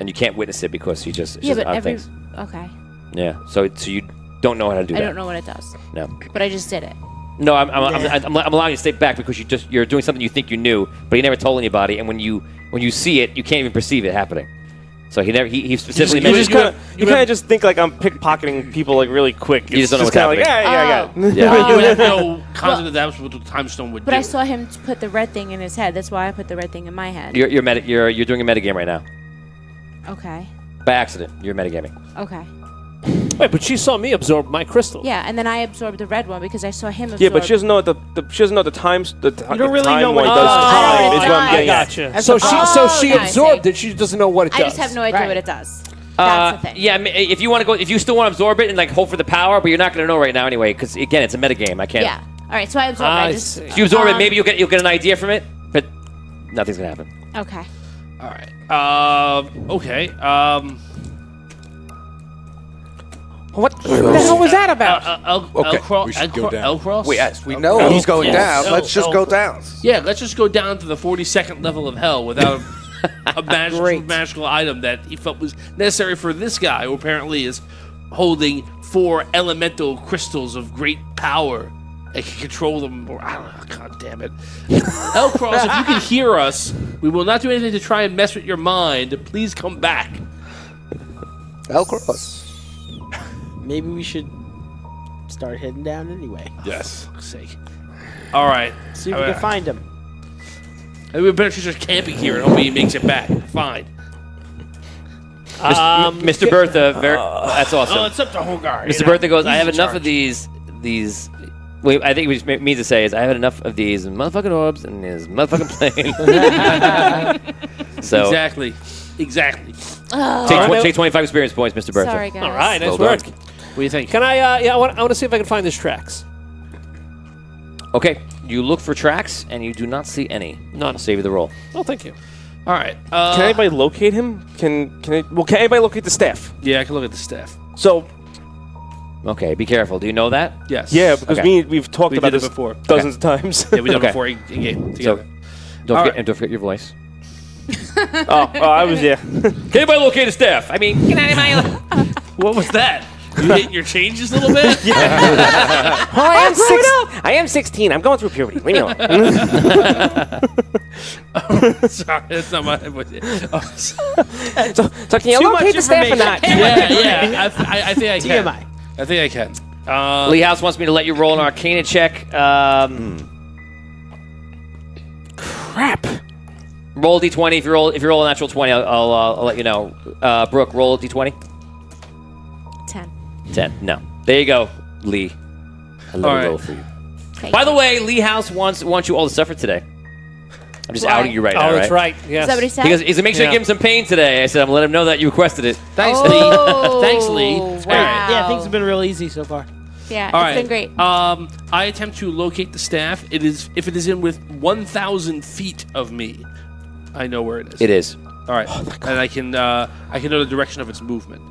and you can't witness it because he just. It's Yeah, just but odd every things. okay. Yeah, so you don't know how to do I that. don't know what it does, No. but I just did it. No, I'm allowing you to stay back because you're doing something you think you knew, but you never told anybody. And when you see it, you can't even perceive it happening. So he specifically You mentioned. kind of just think like I'm pickpocketing people like really quick. You just don't know what's kinda like, happening. yeah, I got it. Yeah. You would have no concept of that was what the time stone would But do. I saw him put the red thing in his head. That's why I put the red thing in my head. You're doing a metagame right now Okay. by accident. You're metagaming. Okay. Wait, but she saw me absorb my crystal. Yeah, and then I absorbed the red one because I saw him absorb. Yeah, but she doesn't know she doesn't know the times. You don't really know one what does it does. time. Oh, Is what I'm I getting at. Gotcha. So she now I absorbed see. it. She doesn't know what it I does. just have no idea Right. what it does. That's the thing. Yeah, I mean, if you want to go, if you still want to absorb it and like hope for the power, but you're not going to know right now anyway, because again, it's a metagame. I can't. Yeah. All right. So I absorbed. I I just. see. If you absorb it, maybe you'll get an idea from it, but nothing's going to happen. Okay. All right. Okay. What the hell was that about? Okay, we should go down. L-Cross? Wait, yes, we know he's going Yes. down. Let's just go down. Yeah, let's just go down to the 42nd level of hell without a Great. magical item that he felt was necessary for this guy, who apparently is holding 4 elemental crystals of great power and can control them. Or, I don't know. God damn it. L-Cross, if you can hear us, we will not do anything to try and mess with your mind. Please come back. L-Cross. Maybe we should start heading down anyway. Yes. For fuck's sake. All right. See if we can find him. We better just camping here and hope he makes it back. Fine. Mr. Bertha, that's awesome. Oh, it's up to Hogar. Mr. Bertha goes, I have enough of these. Wait, I think what he means to say is, I have enough of these motherfucking orbs and this motherfucking plane. So Exactly. take 25 experience points, Mr. Bertha. Sorry, guys. All right, nice Well work. done. What do you think? Can I? Yeah, I want to see if I can find his tracks. Okay, you look for tracks and you do not see any. None. I'll save you the roll. Oh, thank you. All right. Can anybody locate him? Can anybody locate the staff? Yeah, I can look at the staff. So Okay, be careful. Do you know that? Yes. yeah, because Okay. we've talked We about did it this before. dozens of times. Yeah, we did Okay. it before in game So together. don't All forget, right. and don't forget your voice. I was there. Can anybody locate a staff? I mean, can anybody? What was that? You hitting your changes a little bit? I am 16. I'm going through puberty. We know. Sorry, that's not my. So can you locate the staff or not? Yeah. I think I can. TMI. I think I can. Lee House wants me to let you roll an Arcana check. Crap. Roll d20. If you roll a natural 20, I'll let you know. Brooke, roll a d20. 10. 10. No. There you go, Lee. A little All right. roll for you. Okay. By the way, Lee House wants you all to suffer today. I'm just Why? outing you right now, Oh, that's right. Is Yes. that what he said? Because he said, make sure you give him some pain today. I said, I'm going to let him know that you requested it. Thanks, Oh, Lee. Thanks, Lee. wow. Yeah, things have been real easy so far. Yeah, All it's right. been great. I attempt to locate the staff. If it is in with 1,000 feet of me, I know where it is. It is. All right, and I can know the direction of its movement.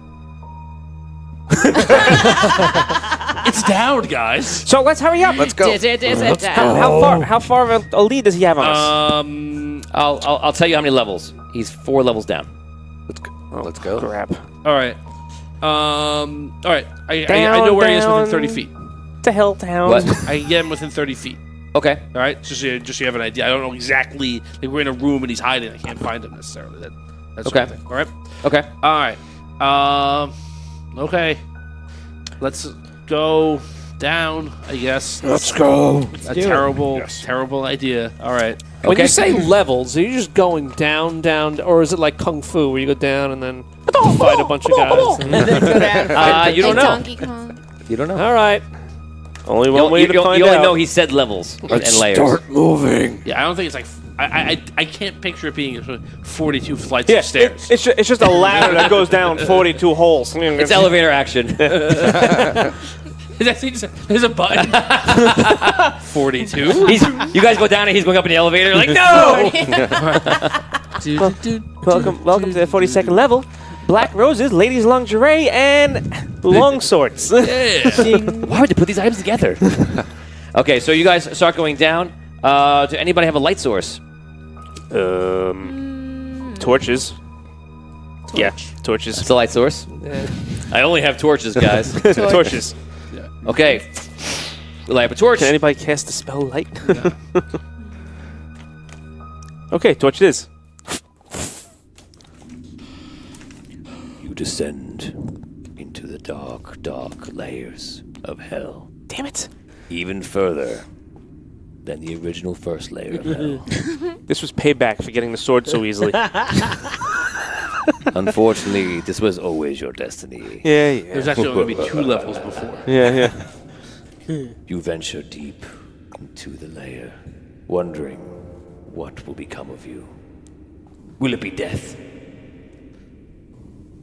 It's down, guys. So let's hurry up. Let's go. How far of a lead does he have on us? I'll tell you how many levels. He's 4 levels down. Let's go. Crap. All right. All right. I know where he is within 30 feet. To hell town. What? I can get him within 30 feet. Okay. All right. Just so you have an idea. I don't know exactly. Like we're in a room and he's hiding. I can't find him necessarily. That's Okay. sort of thing. All right. Okay. All right. Okay. Let's go down, I guess. Let's go. A terrible idea. All right. When Okay. you say levels, are you just going down, or is it like Kung Fu where you go down and then fight a bunch of guys? And then go down. You don't Like know. Donkey Kong. You don't know. All right. Only one way to find you only out. know he said levels and layers. moving. Yeah, I don't think it's like. I can't picture it being 42 flights Yeah, of stairs. it's just a ladder that goes down 42 holes. It's elevator action. There's a button. 42. You guys go down and he's going up in the elevator. Like, no! Welcome to the 42nd level. Black roses, ladies' lingerie, and long swords. Why would they put these items together? Okay, so you guys start going down. Do anybody have a light source? Torches. Yeah, torches. It's a light source. I only have torches, guys. Torches. Okay. Light up a torch. Can anybody cast the spell light? Okay, torch it is. You descend into the dark, dark layers of hell. Damn it. Even further than the original first layer of hell. This was payback for getting the sword so easily. Unfortunately, this was always your destiny. Yeah. There's actually only going to be 2 levels before. Yeah. You venture deep into the layer, wondering what will become of you. Will it be death?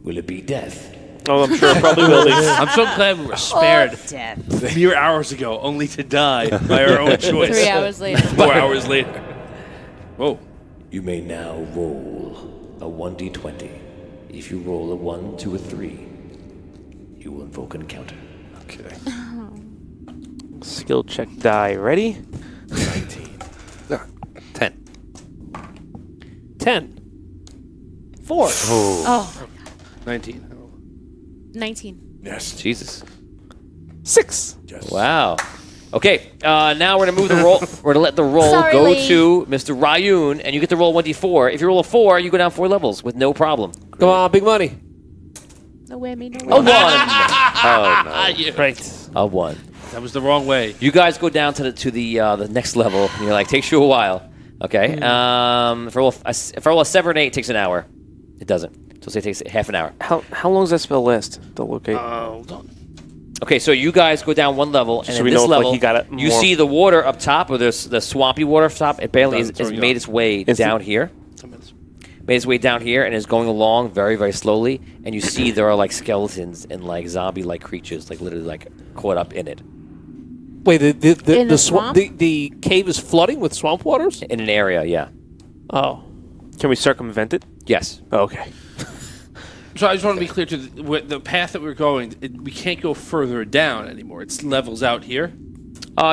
Will it be death? Oh, I'm sure it probably will be. I'm so glad we were spared Death. mere hours ago, only to die by our own choice. 3 hours later. 4 hours later. Whoa. You may now roll a 1d20. If you roll a 1, 2, or 3, you will invoke an encounter. Okay. Skill check die. Ready? 10. 10. 4. Oh, 19. 19. Yes. Jesus. 6. Wow. Okay, now we're going to move the roll. We're going to let the roll Sorry, go Lee. to Mr. Ryun, and you get to roll 1d4. If you roll a 4, you go down 4 levels with no problem. Come on, big money. No whammy, no A 1. whammy. Oh, no. Right. A 1. That was the wrong way. You guys go down to the next level, and you're like, takes you a while. Okay. If I roll a 7 or an 8, it takes an hour. It doesn't. So say it takes half an hour. How long does that spell last? To locate. Hold on. Okay, so you guys go down 1 level, and So in we this know if, like, level, he got it you more- see the water up top, or the swampy water up top. It barely Done has throwing made off. its way Is down here. 10 minutes. Made its way down here and is going along very, very slowly. And you see there are like skeletons and like zombie-like creatures, like literally like caught up in it Wait, In the the swamp? swamp? The cave is flooding with swamp waters? in an area. Yeah. Oh. Can we circumvent it? Yes. Oh, okay. So I just want to be clear to the path that we're going. We can't go further down anymore. It's levels out here.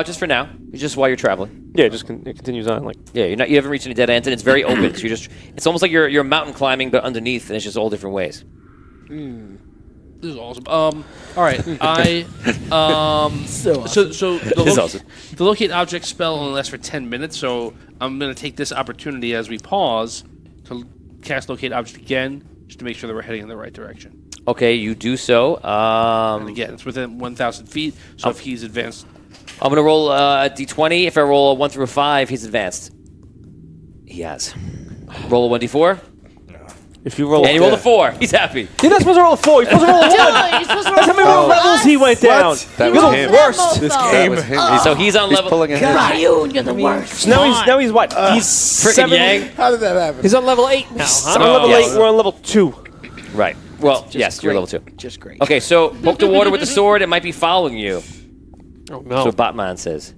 Just for now. Just while you're traveling. Yeah, it continues on. Like Yeah, you haven't reached any dead ends, and it's very open. So it's almost like you're mountain climbing, but underneath, and it's just all different ways. This is awesome. All right, so So awesome. the This is awesome. the locate object spell only lasts for 10 minutes. So I'm going to take this opportunity as we pause to cast Locate Object again, just to make sure that we're heading in the right direction. Okay, you do so. And again, it's within 1,000 feet, so if he's advanced... I'm going to roll a d20. If I roll a 1 through a 5, he's advanced. He has. Roll a 1d4. If you roll And you roll a 4. He's happy. You're not supposed to roll a 4. You're supposed to roll a 1. You're supposed to roll That's how many four levels for he us. went down. That You're was the him. worst. This game. That was him. So he's on He's level... pulling ahead. Rayun, you're the worst. So now he's what? He's Frickin' 7. Yang. How did that happen? He's on level 8 now. I'm Huh? on level Yes. 8. We're on level 2. Right. Well, Just yes, you're great. level 2. Just great. Okay, so poke the water with the sword. It might be following you. Oh, no. So Batman says.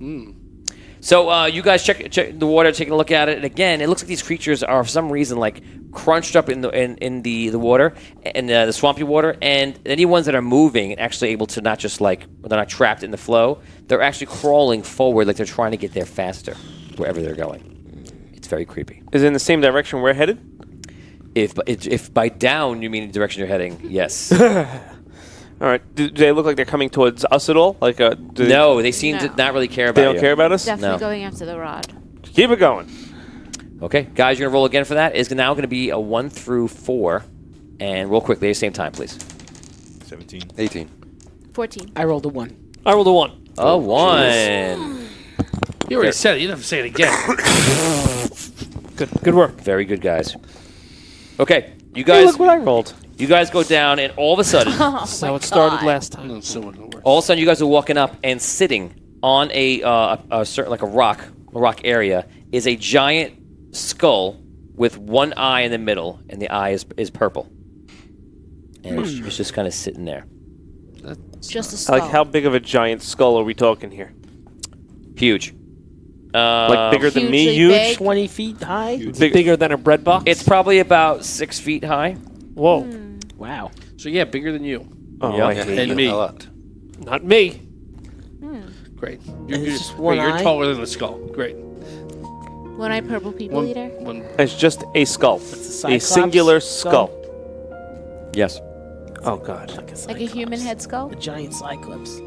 So you guys check the water, taking a look at it, and again, it looks like these creatures are for some reason like crunched up in the water and the swampy water, and any ones that are moving and actually able to not just like they're not trapped in the flow, they're actually crawling forward like they're trying to get there faster wherever they're going. It's very creepy. Is it in the same direction we're headed? If by down you mean the direction you're heading, yes. All right. Do they look like they're coming towards us at all? Like, No, they seem to No. not really care about They don't you. care about us? Definitely No. going after the rod. Keep it going. Okay, guys, you're gonna roll again for that. It's now gonna be a 1 through 4, and roll quickly at the same time, please. 17. 18. 14. I rolled a 1. I rolled a 1. A 1. You already said it. You don't have to say it again. Good work. Very good, guys. Okay, you Hey, guys, look what I rolled. you guys go down, and all of a sudden, That's how it started last time. No, so it won't work. all of a sudden, you guys are walking up and sitting on a certain like a rock area is a giant skull with one eye in the middle, and the eye is purple, and it's just kind of sitting there. Just a skull. Like, how big of a giant skull are we talking here? Huge. Like, bigger than me? hugely Huge? big. 20 feet high? Bigger than a bread box? It's probably about 6 feet high. Whoa. Wow. So yeah, bigger than you. Oh, Yeah. I hate And you. me. A lot. Not me. Great. It's just one you're eye? taller than the skull. Great. One-eyed purple people One, eater. one. It's just a skull. a A Cyclops singular skull? skull. Yes. Oh, God. Like a human head skull? A giant cyclops.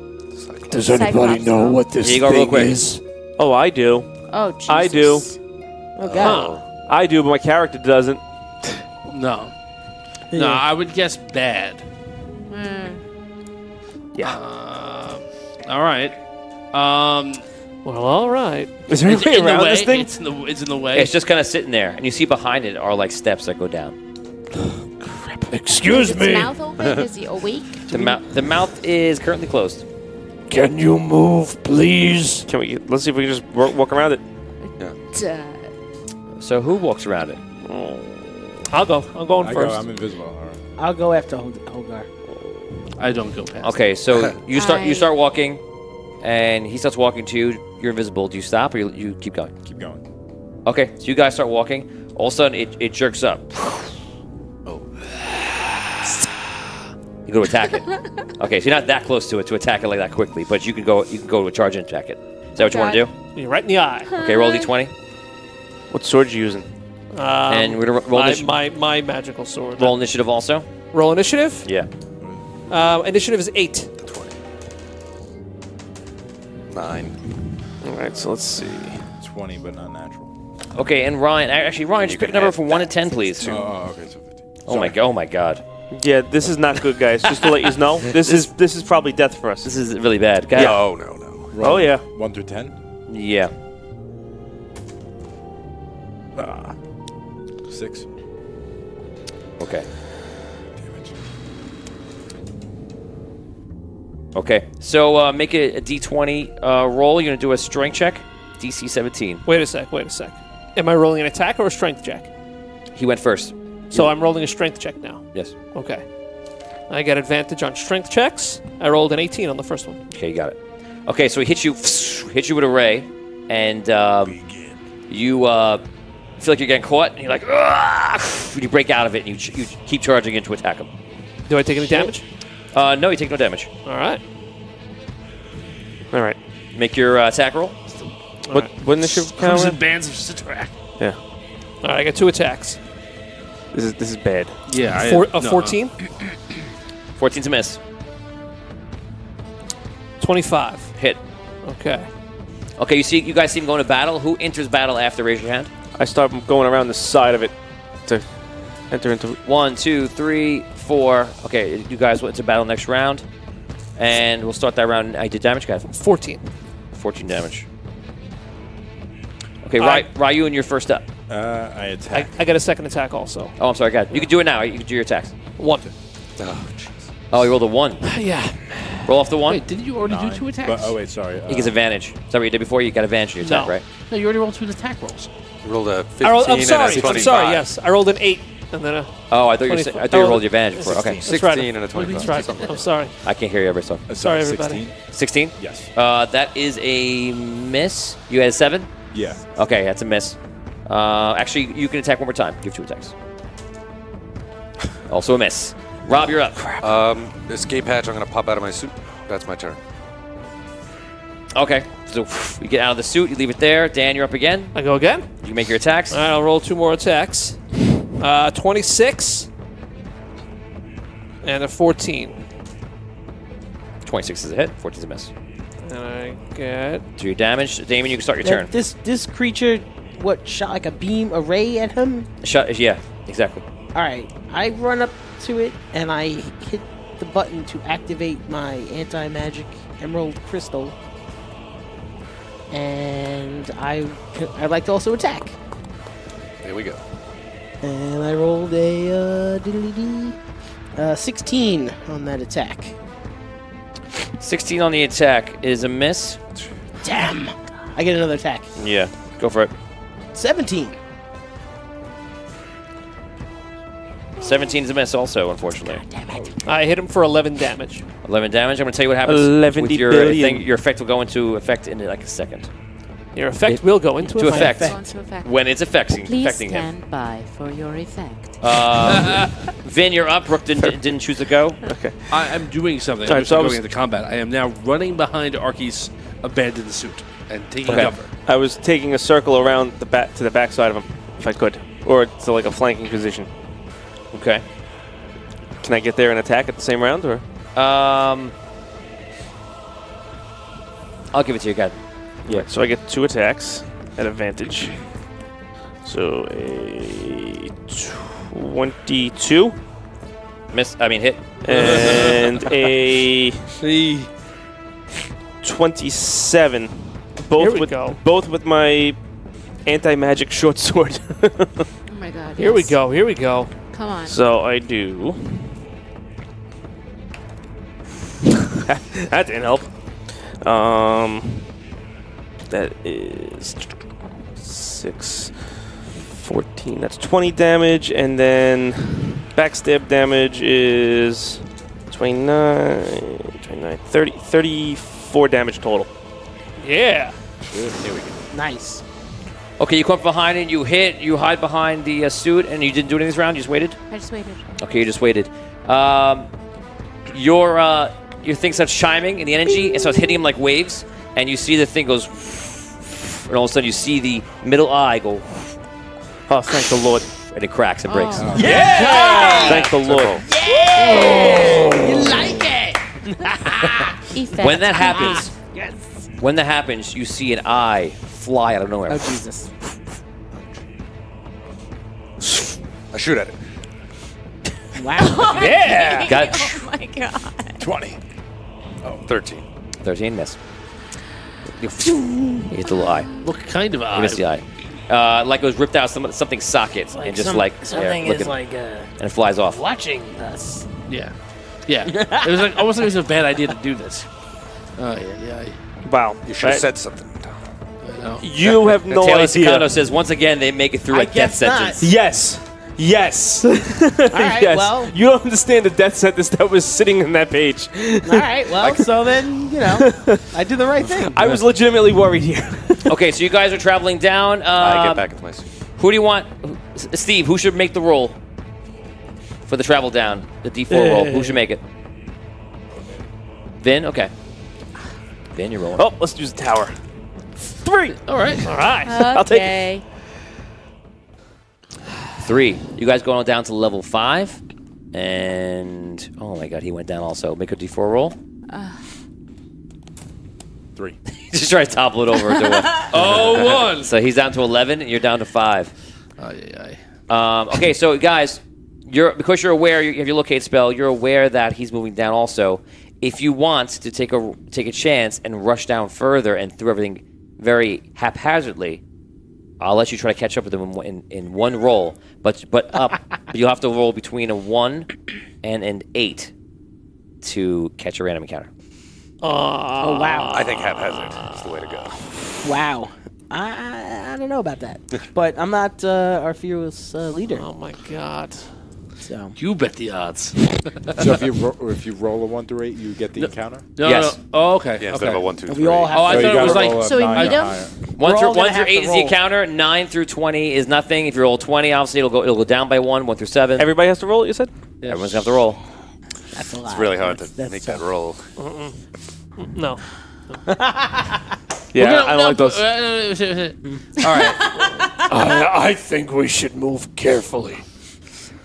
Does Cyclops anybody know skull. what this Here you go, real thing quick. is? Oh, I do. Oh, Jesus. I do. Oh, God. I do, but my character doesn't. No. Yeah. No, I would guess bad. Yeah. All right. Well, all right. Is there any way in the around way. this thing? It's in the way. It's just kind of sitting there, and you see behind it are like steps that go down. Excuse Is its me. mouth open? Is he awake? The mouth is currently closed. Can you move, please? Can we? Let's see if we can just walk around it. Duh. So who walks around it? I'll go. I'm going I first. go, I'm invisible. All right. I'll go after Hogar. I don't go past. Okay, so you I- start walking, and he starts walking too. You're invisible. Do you stop or you keep going? Keep going. Okay, so you guys start walking. All of a sudden, it jerks up. You go to attack it. Okay, so you're not that close to it to attack it like that quickly, but you can go to a charge and attack it. Is that what you want to do? You're right in the eye. Okay, roll d20, What sword you using? and we're gonna roll my magical sword. roll initiative also. Roll initiative. Yeah. Initiative is 8. 9. All right, so let's see. 20, but not natural. Okay, and Ryan, actually, Ryan, just pick a number from 1 to 10, please. Oh, okay, so 15. Oh my god. Yeah, this is not good, guys. Just to let you know, this is probably death for us. This is really bad. Guys. No. Oh yeah. 1 through 10? Yeah. 6. Okay. Damage. Okay. So make a d20 roll. You're gonna do a strength check. DC 17. Wait a sec. Am I rolling an attack or a strength check? He went first. So I'm rolling a strength check now. Yes. Okay. I get advantage on strength checks. I rolled an 18 on the first one. Okay, you got it. Okay, so he hits you with a ray, and you feel like you're getting caught, and you're like, "Ah!" You break out of it, and you keep charging in to attack him. Do I take any damage? No, you take no damage. All right. All right. Make your attack roll. What initiative Comes count? in bands of Sitarak. Yeah. All right, I got 2 attacks. This is bad. Yeah. 14? 14's a miss. 25. Hit. Okay. Okay, you guys see him going to battle. Who enters battle after? Raise your hand. I start going around the side of it to enter into. 1, 2, 3, 4. Okay, you guys went to battle next round. And we'll start that round. I did damage, guys. 14. 14 damage. Okay, Ryu, and you're first up. I attack. I got a second attack also. Oh, I'm sorry, God. You can do it now. You can do your attacks. 1. Oh, jeez. Oh, you rolled a 1. Yeah. Roll off the 1. Wait, didn't you already do 2 attacks? But, wait, sorry. He gets advantage. Is that what you did before? You got advantage in your attack, No. right? No, you already rolled 2 attack rolls. You rolled a 15 I'm sorry. and a 25. I'm sorry. Yes, I rolled an 8 and then a. Oh, I thought you 24. rolled your advantage before. Okay. 16 right. and a 25. That's right. I'm sorry. I can't hear you ever, so. Sorry, everybody. 16? 16? Yes. That is a miss. You had a 7? Yeah. Okay, that's a miss. Actually, you can attack one more time. Give 2 attacks. Also a miss. Rob, you're up. Escape hatch, I'm going to pop out of my suit. That's my turn. Okay, so you get out of the suit, you leave it there. Dan, you're up again. I go again. You make your attacks. All right, I'll roll 2 more attacks. 26 and a 14. 26 is a hit, 14 is a miss. And I get. Do your damage. Damon, you can start your turn. This creature, what, shot like a beam array at him? Shot, yeah, exactly. All right, I run up to it and I hit the button to activate my anti-magic emerald crystal. And I'd like to also attack. Here we go. And I rolled a 16 on that attack. 16 on the attack is a miss. Damn! I get another attack. Yeah, go for it. 17. 17 is a miss also, unfortunately. I hit him for 11 damage. 11 damage. I'm going to tell you what happens 11 with your billion. thing. Your effect will go into effect in like a second. Your effect will go into To effect. effect. Go into effect. When it's affecting Please him. stand by for your effect. Vin, you're up. Rook didn't choose to go. Okay. I'm doing something. Sorry, I'm so I going was- into combat. I am now running behind Arky's abandoned suit and taking Okay. cover. I was taking a circle around the back to the back side of him, if I could, or to like a flanking position. Okay. Can I get there and attack at the same round, or? I'll give it to you, guys. Yeah. So I get 2 attacks at advantage. So a 22 Miss. I mean, hit. and a 27. Here we go. Both with my anti-magic short sword. Oh my god. Here we yes. go. Here we go. Come on. So I do. That didn't help. That is 6, 14. That's 20 damage, and then backstab damage is 29, 30, 34 damage total. Yeah. Here we go. Nice. Okay, you come up behind and you hit. You hide behind the suit, and you didn't do anything this round. You just waited. I just waited. Okay, you just waited. Your thing starts chiming in the energy and starts hitting him like waves, and you see the thing goes, and all of a sudden you see the middle eye go, Oh, thank the Lord. and it cracks and breaks. Oh. Thank the Lord. You like it? Effect. When that happens, when that happens, you see an eye fly out of nowhere. Oh, Jesus. I shoot at it. Wow. Yeah. Got it. Oh my god. 20. Oh, 13. 13 miss. You hit the little eye. What kind of You eye? missed the eye. Like it was ripped out something socket and just something looking, is like and it flies off. watching us. Yeah. Yeah. It was like almost like it was a bad idea to do this. Oh, yeah. Wow. You should have That- said something. I know. You have no Taylor idea. Secondo says once again they make it through I a death guess not. sentence. Yes. Yes. All right, yes. well. You don't understand the death sentence that was sitting in that page. All right, well, so then, I did the right thing. I was legitimately worried here. Okay, so you guys are traveling down. I get back into my suit. Who do you want? Steve, who should make the roll for the travel down? The D4 roll. Who should make it? Vin? Okay. Vin, you're rolling. Oh, let's use the tower. 3. All right. All right. I'll take Okay. 3. You guys going down to level 5. And, oh my god, he went down also. Make a D4 roll. 3. Just try to topple it over. Oh, 1. So he's down to 11, and you're down to 5. Aye, aye. Okay, so guys, because you're aware, you have your locate spell. You're aware that he's moving down. Also, if you want to take a chance and rush down further and through everything very haphazardly, I'll let you try to catch up with him in one roll. But you'll have to roll between a 1 and an 8 to catch a random encounter. Oh, wow. I think haphazard is the way to go. Wow. I don't know about that. But I'm not our fearless leader. Oh my god. So. You bet the odds. So if you roll a 1 through 8, you get the encounter. No, Yes. no. Oh, okay. Yeah, instead okay. of a 1, 2, 3. We all have I So you thought it gotta was like roll a So in 9 or medium? higher. 1 all through gonna 1 through have 8 to is the roll. encounter. 9 through 20 is nothing. If you roll 20, obviously it'll go down by 1. 1 through 7. Everybody has to roll it, you said? Everyone's gonna have to roll. That's a lot. It's really hard to That's make so- that roll. No. Yeah, I don't like those. All right. I think we should move carefully.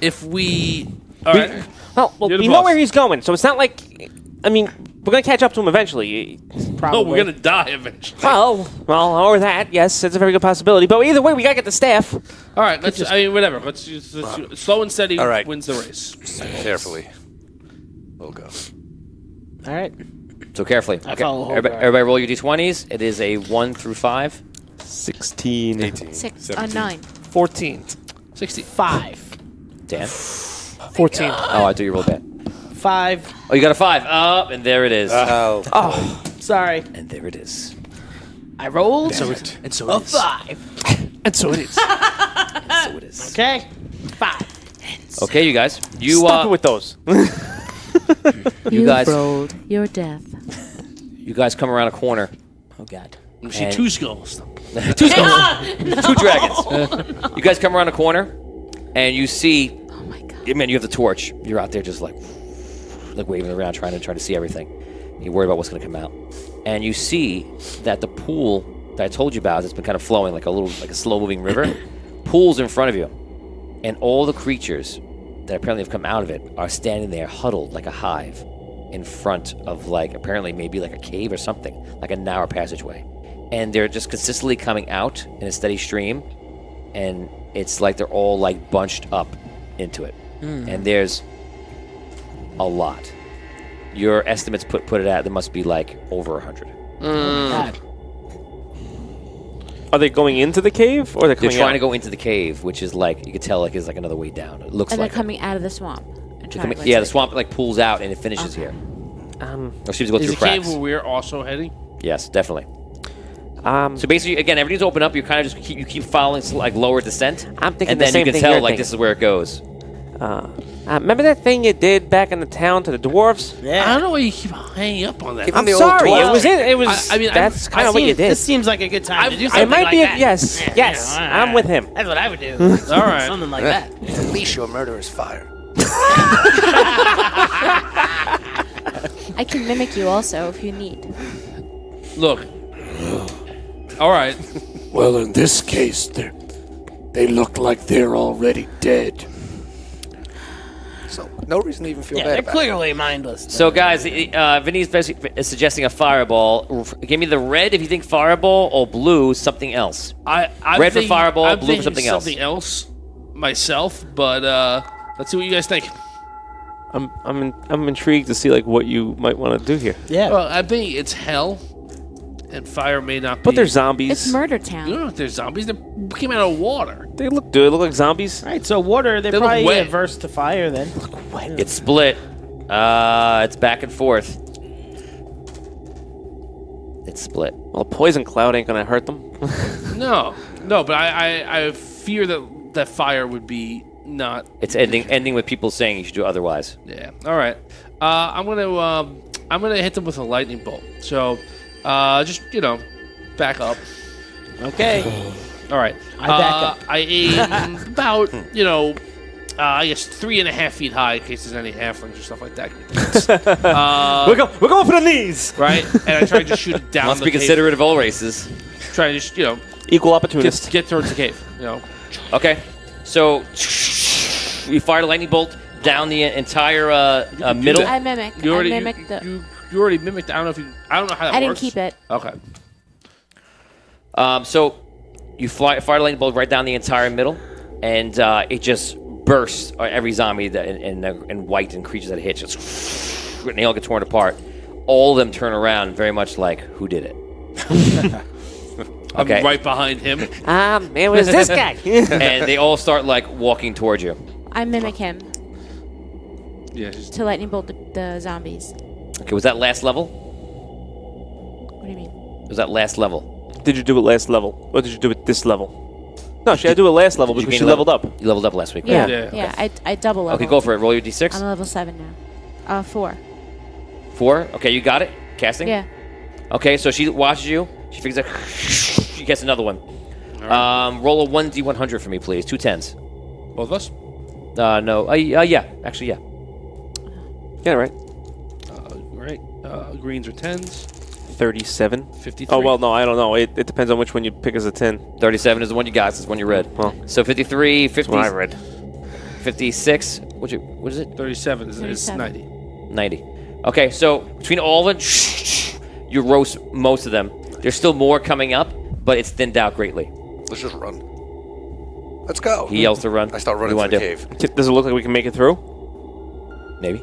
If we. All right. Well, You're the we know boss. where he's going, so it's not like... I mean, we're going to catch up to him eventually. Probably. Oh, we're going to die eventually. Well, or that, yes, it's a very good possibility. But either way, we got to get the staff. All right. I mean, whatever. Let's slow and steady All right. wins the race. Carefully. We'll go. All right. So carefully. I Okay. follow Everybody roll your d20s. It is a 1 through 5. 16. 18. 9. 14. 65. Dan. 14. Oh, I thought you rolled bad. 5. Oh, you got a 5. And there it is. Oh. Sorry. And there it is. I rolled And so a it is. 5. And so it is. So it is. Okay. 5. Okay, you guys. You Stop it with those. You guys- rolled your death. you guys come around a corner. Oh, God. You see And- 2 skulls. 2 skulls. 2 dragons. You guys come around a corner, and you see. Oh my god. Man, you have the torch. You're out there just like waving around, trying to see everything. You're worried about what's going to come out, and you see that the pool that I told you about that's been kind of flowing like a slow moving river, pools in front of you, and all the creatures that apparently have come out of it are standing there huddled like a hive in front of apparently maybe like a cave or something, like a narrow passageway, and they're just consistently coming out in a steady stream, and it's like they're all like bunched up into it. And there's a lot. Your estimates put it at there must be like over 100. God. Are they going into the cave, or are they They're coming trying out? to go into the cave, which is like you can tell is like another way down. It looks And they're like coming out of the swamp. And trying to go yeah, into the swamp like pools out and it finishes here. Or seems to go Is through the cave cracks. where we're also heading? Yes, definitely. So basically, again, everything's open up. You kind of just keep following like lower descent. I'm thinking and the then same you can thing tell you're like thinking. this is where it goes. Remember that thing you did back in the town to the dwarves? Yeah. I don't know why you keep hanging up on that. I'm the old sorry. dwarf. It was. I mean, that's kind of what you did. This seems like a good time to do It something might like be. that. Yes. Yes. I'm with him. That's what I would do. All right. Something like that. Unleash your murderous fire. I can mimic you also if you need. Look. All right. Well, in this case, they look like they're already dead. So, no reason to even feel Yeah, bad they're about it. clearly mindless. So guys, Vinny's is suggesting a fireball. Give me the red if you think fireball, or blue something else. I'm Red for thinking- fireball, I'm blue for thinking something else. Something else myself, but let's see what you guys think. I'm intrigued to see like what you might want to do here. Yeah. Well, I think it's hell, and fire may not be. But they're zombies. It's Murder You Town. don't know if they're zombies. They came out of water. Do they look like zombies? All right, so water, they're They look probably wet. averse to fire then. It's split. It's back and forth. It's split. Well, poison cloud ain't gonna hurt them. No, but I fear that fire would be not. It's ending with people saying you should do otherwise. Yeah. All right. I'm gonna hit them with a lightning bolt. So, just back up. Okay. All right. I back up. I aim about I guess 3.5 feet high in case there's any halflings or stuff like that. We're going for the knees. Right, and I try to just shoot it down. Must the be cave. considerate of all races. Try to just Equal opportunist. get towards the cave. Okay, so you fired a lightning bolt down the entire middle. I mimic. You already I mimic the. you already mimicked. I don't know how that works. I didn't keep it. Okay. So you fire the lightning bolt right down the entire middle, and it just bursts every zombie in white and creatures that it hits. Just, and they all get torn apart. All of them turn around, very much like, who did it? Okay. I'm right behind him. It was this guy. And they all start like walking towards you. I mimic him Yeah, just to lightning bolt the zombies. Okay, was that last level? What do you mean? Was that last level? Did you do it last level? Or did you do it this level? No, she had to do it last level Did you because gain she leveled up. You leveled up last week, Yeah, right? yeah. I double level. Okay, go for it. Roll your d6. I'm level 7 now. 4. 4. Okay, you got it. Casting. Yeah. Okay, so she watches you. She figures out. She gets another one. Roll a 1d100 for me, please. 2 10s. both of us. No. Yeah. Actually, yeah. Yeah, right. Right. Greens are 10s. 37. 53. Oh, well, no, I don't know. It depends on which one you pick as a 10. 37 is the one you got. It's the one you read. Well, So 53, 50. that's what I read. 56. What is it? 37 is 37. 90. 90. Okay, so between all of them, you roast most of them. There's still more coming up, but it's thinned out greatly. Let's just run. Let's go. He yells to run. I start What do running you through wanna the do? cave. Does it look like we can make it through? Maybe.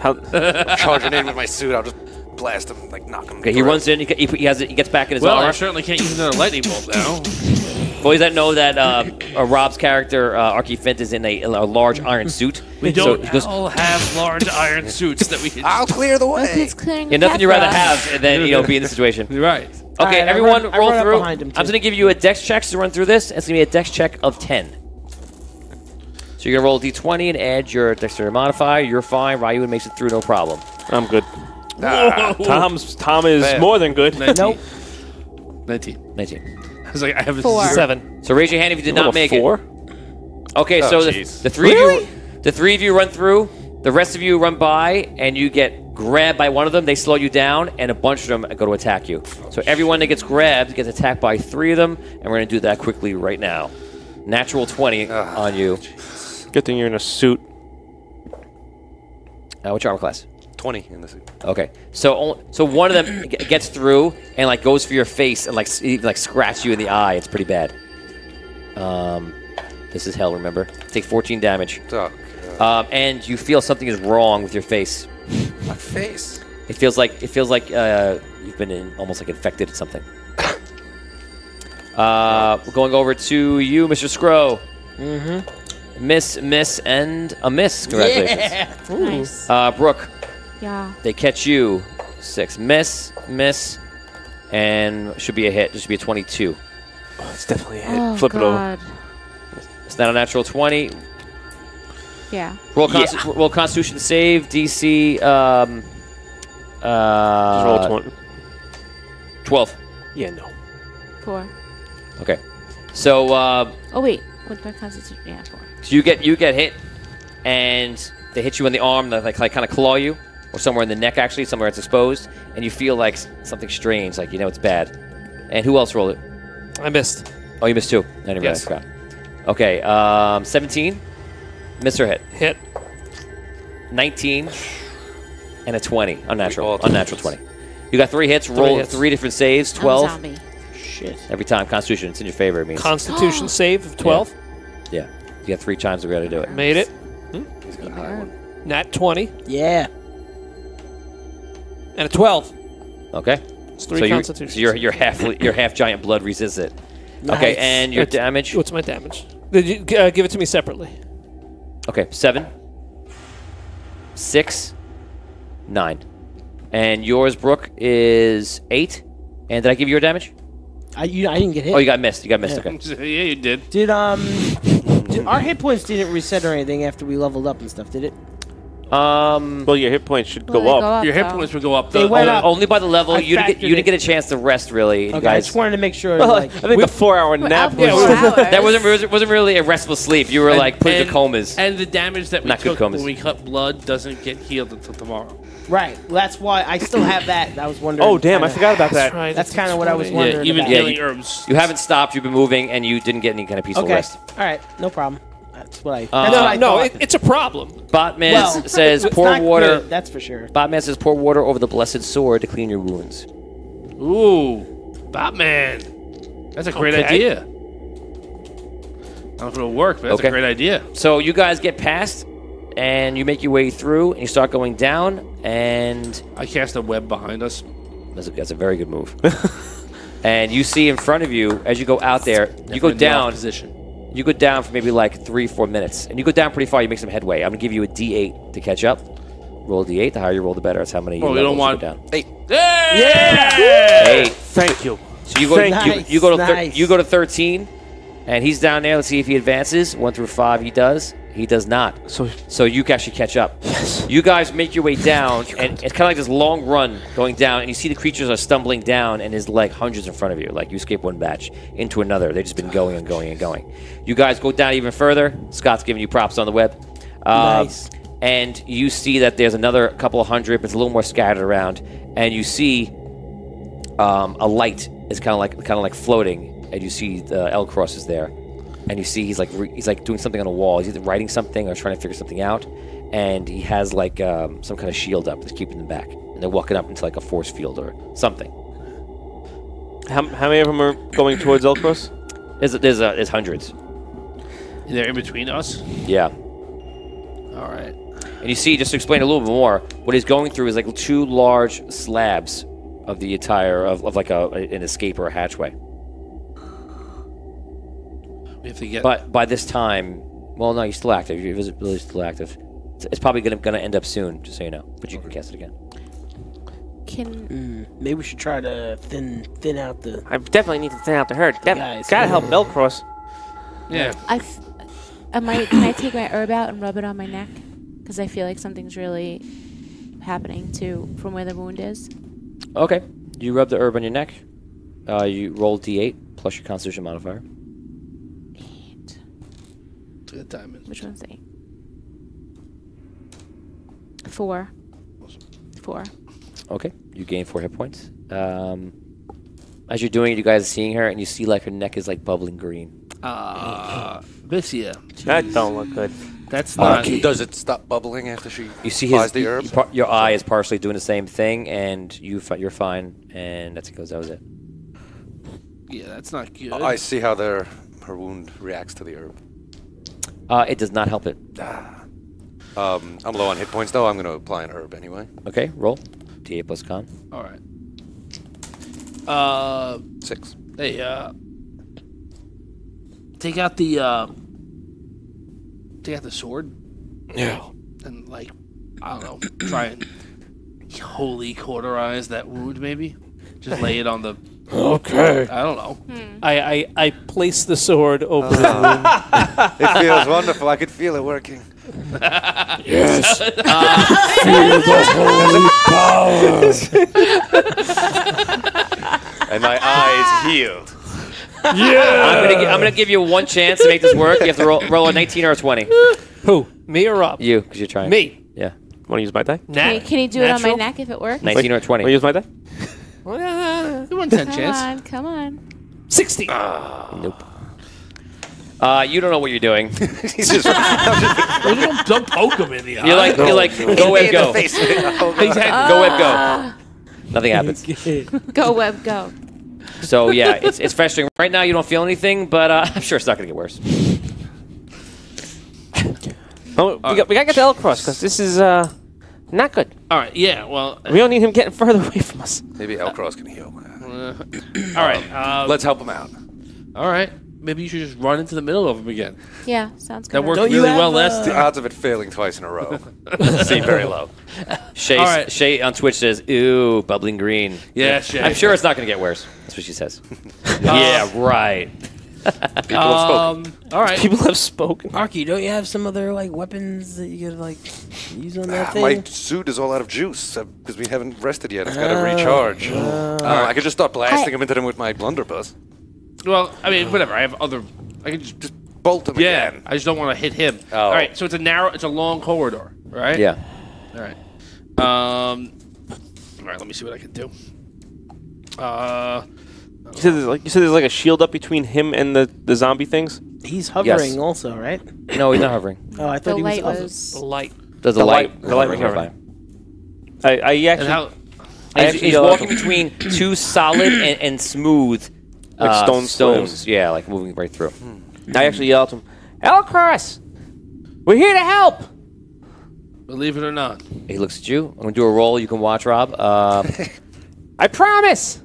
How? I'm charging in with my suit. I'll just blast him, like knock him. Okay, he runs in. He gets back in his Well, I armor. certainly can't use another lightning bolt now. Boys that know that Rob's character, Archie Fint, is in a large iron suit. We So don't he goes, all have large iron suits that we can. I'll clear the way. It's clearing yeah, the nothing path you'd rather for us. have than be in the situation. You're right. Okay, All right, everyone, I roll run up through. behind him, I'm too. going to give you a dex check to run through this. It's going to be a dex check of 10. So you're going to roll a d20 and add your dexterity modifier. You're fine. Ryu makes it through, no problem. I'm good. Ah, Tom is Bad. more than good. 19. Nope. 19. 19. I was like, I have a 4. 7. So raise your hand if you did not make 4? it. Okay, Oh, so the jeez. three of you run through. The rest of you run by, and you get grabbed by one of them. They slow you down, and a bunch of them go to attack you. So everyone that gets grabbed gets attacked by 3 of them, and we're going to do that quickly right now. Natural 20 on you. Good thing you're in a suit. What's your armor class? 20 in the suit. Okay, so one of them gets through and like goes for your face and like scratch you in the eye. It's pretty bad. This is hell. Remember, take 14 damage. Oh, God. And you feel something is wrong with your face. My face. It feels like you've been almost like infected with something. We're going over to you, Mr. Scrow. Mm-hmm. Miss, and a miss. Congratulations. Yeah. Nice. Brooke, Yeah. they catch you. 6. Miss, and should be a hit. This should be a 22. Oh, it's definitely a hit. Oh, Flip it over. God. It's not a natural 20. Yeah. Roll Constitution save. DC. Just roll a 20. 12. Yeah, no. 4. Okay. So. Oh, wait. What's my constitution? Yeah, 4. So you get hit, and they hit you in the arm, they like kind of claw you, or somewhere in the neck actually, somewhere it's exposed, and you feel like something strange, like it's bad. And who else rolled it? I missed. Oh, you missed 2. I didn't realize. Yes. Okay, 17, miss or hit. Hit. 19, and a 20, unnatural, all unnatural 20. You got 3 hits. Roll hits. 3 different saves. I'm a 12 zombie. Shit. every time. Constitution, it's in your favor. It means Constitution save of 12. yeah. You got 3 times to be able to do it. Made it. He's got a high one. Nat 20. Yeah. And a 12. Okay. It's 3 So constitutions. your half giant blood resists it. Okay, Nice. and your It's- damage. What's my damage? Did you give it to me separately? Okay, 7, 6, 9, and yours, Brooke, is 8. And did I give you your damage? I didn't get hit. Oh, you got missed. You got missed. Yeah. Okay. Yeah, you did. Did our hit points didn't reset or anything after we leveled up and stuff, did it? Well, your hit points should Well, go they up. go up, Your hit though. points would go up. They went up. Only by the level. I You didn't factored get a chance to rest, really. You Okay, I guys. just wanted to make sure. Well, like, I think the 4-hour We're nap out was... for hours. That wasn't really a restful sleep. You were like put into comas. And the damage that we Not good took comas. when we cut blood doesn't get healed until tomorrow. right. Well, that's why I still have that. I was wondering. Oh, damn, I kinda- forgot about that. Right. That's kind of what I was Yeah, wondering. even about. healing you- herbs. You haven't stopped. You've been moving, and you didn't get any kind of peaceful Okay. rest. All right. No problem. That's what I. That's No, what I No, thought. it's a problem. Botman Well, says it's pour not water. good, that's for sure. Botman says pour water over the blessed sword to clean your wounds. Ooh, Batman. That's a great Okay. idea. I don't know if it'll work, but that's Okay. a great idea. So you guys get past, and you make your way through, and you start going down, and I cast a web behind us. that's a very good move. And you see in front of you, as you go out there, you go In the off down. position. You go down for maybe like 3-4 minutes, and you go down pretty far. You make some headway. I'm gonna give you a D8 to catch up. Roll a D8. The higher you roll, the better. That's how many. Oh, we don't levels want- you go down. Yeah! 8. Thank you. So you go. Nice, You go to nice. you go to 13, and he's down there. Let's see if he advances. 1 through 5, he does. He does not. So you can actually catch up. Yes. You guys make your way down, and it's kind of like this long run going down, and you see the creatures are stumbling down, and there's like hundreds in front of you. Like you escape one batch into another. They've just been going and going and going. You guys go down even further. Scott's giving you props on the web. Nice. And you see that there's another couple of hundred, but it's a little more scattered around. And you see a light is kind of like floating, and you see the L-Cross is there. And you see he's like doing something on a wall. He's either writing something or trying to figure something out. And he has like some kind of shield up that's keeping them back. And they're walking up into like a force field or something. How many of them are going towards Elcross? There's hundreds. They're in between us. Yeah. All right. And you see, just to explain a little bit more, what he's going through is like 2 large slabs of the entire of like an escape or a hatchway. We have to get. But by this time, well, no, you're still active. Your visibility is still active. It's probably gonna end up soon, just so you know. But you can cast it again. Can Maybe we should try to thin out the. I definitely need to thin out the herd. Guys. Gotta help Elcross. Yeah. can I take my herb out and rub it on my neck? Because I feel like something's really happening from where the wound is. Okay. You rub the herb on your neck. You roll D8 plus your Constitution modifier. 8. Good diamond. Which one's 8? 4. 4. Okay. You gain 4 hit points. As you're doing it, you guys are seeing her, and you see like her neck is like bubbling green. Vicia. That don't look good. That's not. Does it stop bubbling after she You see buys the herb? your eye is partially doing the same thing, and you're fine, and that was it. Yeah, that's not good. I see how her wound reacts to the herb. It does not help it. I'm low on hit points, though. I'm going to apply an herb anyway. Okay, roll. D8 plus con. All right. 6. Hey, take out the sword. Yeah. And like, I don't know, try and holy cauterize that wound, maybe. Just lay it on the. Okay. I don't know. I place the sword over the wound. It feels wonderful. I could feel it working. Yes. Feel the holy power. And my eyes healed. Yeah. I'm gonna give you one chance to make this work. You have to roll a 19 or a 20. Who? Me or Rob? You, because you're trying. Me. Yeah. Want to use my die? Can you do it on my Natural? neck if it works? 19 or Want to 20. use my die? You want 10 chance. Come on. 60. Nope. You don't know what you're doing. He's just Don't poke him in the eye. You're like go web go. Exactly. Go web go. Nothing happens. Go web, go. So yeah, it's frustrating. Right now you don't feel anything, but I'm sure it's not gonna get worse. Oh, we gotta get to Elcross because this is not good. All right. Yeah. Well. We don't need him getting further away from us. Maybe Elcross can heal. All right. Let's help him out. All right. Maybe you should just run into the middle of him again. Yeah, sounds good. That worked Don't you really have, well last The time. odds of it failing twice in a row seem very low. Shay, All right. Shay on Twitch says, "Ooh, bubbling green." Yeah, Shay. I'm sure it's not gonna get worse. That's what she says. Yeah, right. People have spoken. All right. People have spoken. Arky, don't you have some other like weapons that you could like use on that thing? My suit is all out of juice because we haven't rested yet. It's got to recharge. I could just start blasting him into them with my blunderbuss. Well, I mean, whatever. I have other. I can just. Bolt him Yeah. again. I just don't want to hit him. Oh. All right. So it's a long corridor, right? Yeah. All right. All right. Let me see what I can do. You said there's like a shield up between him and the zombie things. He's hovering also, right? No, he's not hovering. Oh, I The thought he light was. was. The light. There's a The light. light was hovering hovering. by. I actually. And how? I He's actually he's yell at walking him. between two solid and smooth Like stone stones. squares. Yeah, like moving right through. I actually yelled to him, Elcross, we're here to help. Believe it or not. He looks at you. I'm gonna do a roll. You can watch, Rob. I promise.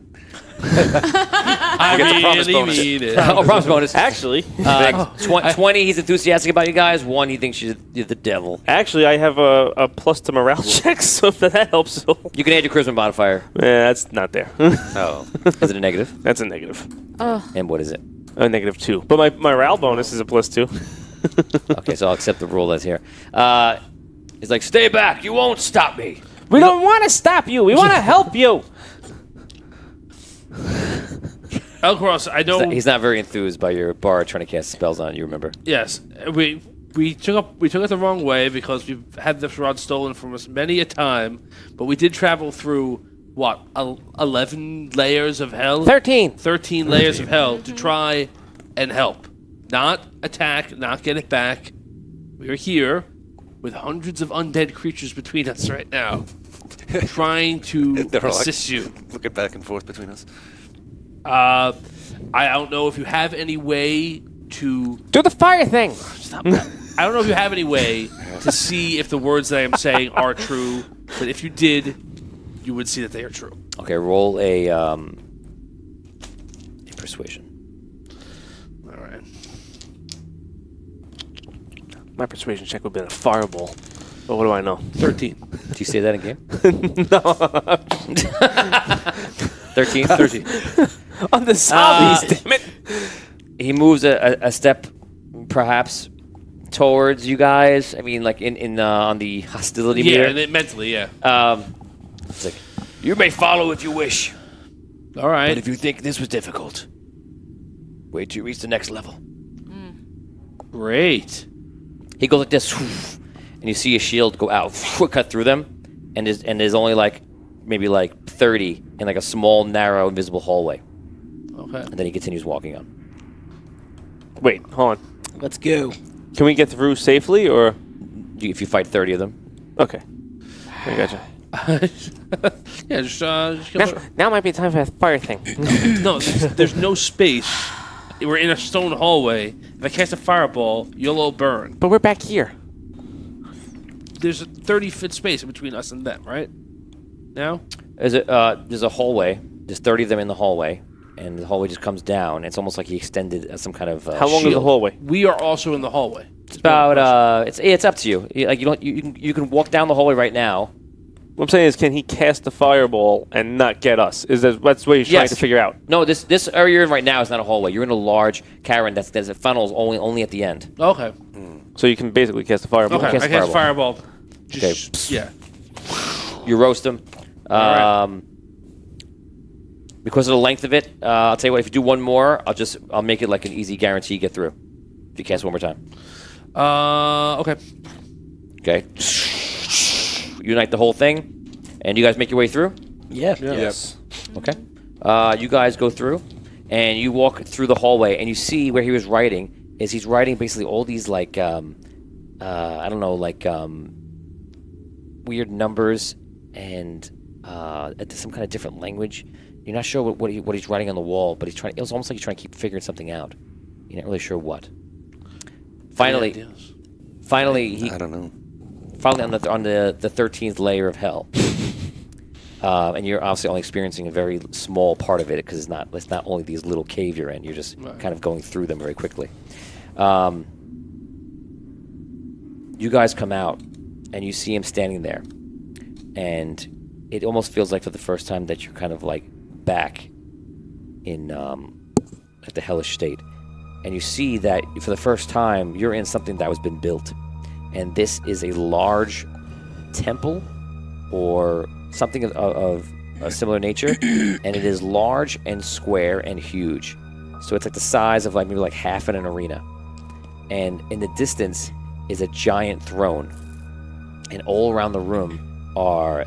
I promise really bonus. mean it. Oh, promise bonus. Actually, 20. He's enthusiastic about you guys. 1. He thinks you're the devil. I have a plus to morale check, so if that helps. So. You can add your charisma modifier. Yeah, that's not there. Oh, is it a negative? That's a negative. Oh, And what is it? A -2. But my morale bonus is a +2. Okay, so I'll accept the rule that's here. He's like, stay back. You won't stop me. We don't want to stop you. We want to help you. Elcross, I know. He's not very enthused by your bard trying to cast spells on you. Remember? Yes, we took it the wrong way because we've had this rod stolen from us many a time. But we did travel through what 11 layers of hell. 13 layers of hell to try and help, not attack, not get it back. We're here with hundreds of undead creatures between us right now, trying to They're all assist you. Looking back and forth between us. I don't know if you have any way to Do the fire thing. stop that. I don't know if you have any way to see if the words that I'm saying are true, but if you did, you would see that they are true. Okay, roll a persuasion. All right. My persuasion check would have been a fireball. But what do I know? 13. Do you say that in game? No. 13. On the zombies, damn it. He moves a step, perhaps, towards you guys. I mean, like in on the hostility Yeah, meter. and it, mentally, yeah. It's like, you may follow if you wish, All right. But if you think this was difficult, wait till you reach the next level. Great. he goes like this, and you see a shield go out, cut through them, and there's only like maybe like 30 in like a small, narrow, invisible hallway. Okay. And then he continues walking on. Wait, hold on. Let's go. Can we get through safely, or? If you fight 30 of them. Okay. I gotcha. Yeah, just Now might be time for that fire thing. no. There's no space. We're in a stone hallway. If I cast a fireball, you'll all burn. But we're back here. There's a 30-foot space in between us and them, right? Now? There's a hallway. There's 30 of them in the hallway, and the hallway just comes down. It's almost like he extended some kind of How long is the shield. hallway? We are also in the hallway. It's about it's up to you. Like you can walk down the hallway right now. What I'm saying is, can he cast a fireball and not get us? That's what he's trying to figure out. No, this area you're in right now is not a hallway. You're in a large cavern there's a funnels only at the end. Okay. So you can basically cast a fireball. Okay. cast I cast fireball. Okay. Yeah. You roast them. All right. Because of the length of it, I'll tell you what. If you do one more, I'll make it like an easy guarantee you get through. If you cast one more time. Okay. Okay. Unite the whole thing, and you guys make your way through. Yeah. Yes. Okay. You guys go through, and you walk through the hallway, and you see where he was writing. He's writing basically all these like I don't know, like weird numbers and some kind of different language. You're not sure what he's writing on the wall, but it was almost like he's trying to keep figuring something out. You're not really sure what. Finally, he I don't know. finally on the 13th layer of hell. And you're obviously only experiencing a very small part of it because it's not only these little cave you're in. You're just kind of going through them very quickly. You guys come out, and you see him standing there. And it almost feels like for the first time that you're kind of like back in at the hellish state. And you see that for the first time, you're in something that was been built. And this is a large temple or something of a similar nature. And it is large and square and huge. So it's like the size of like maybe like half in an arena. And in the distance is a giant throne. And all around the room are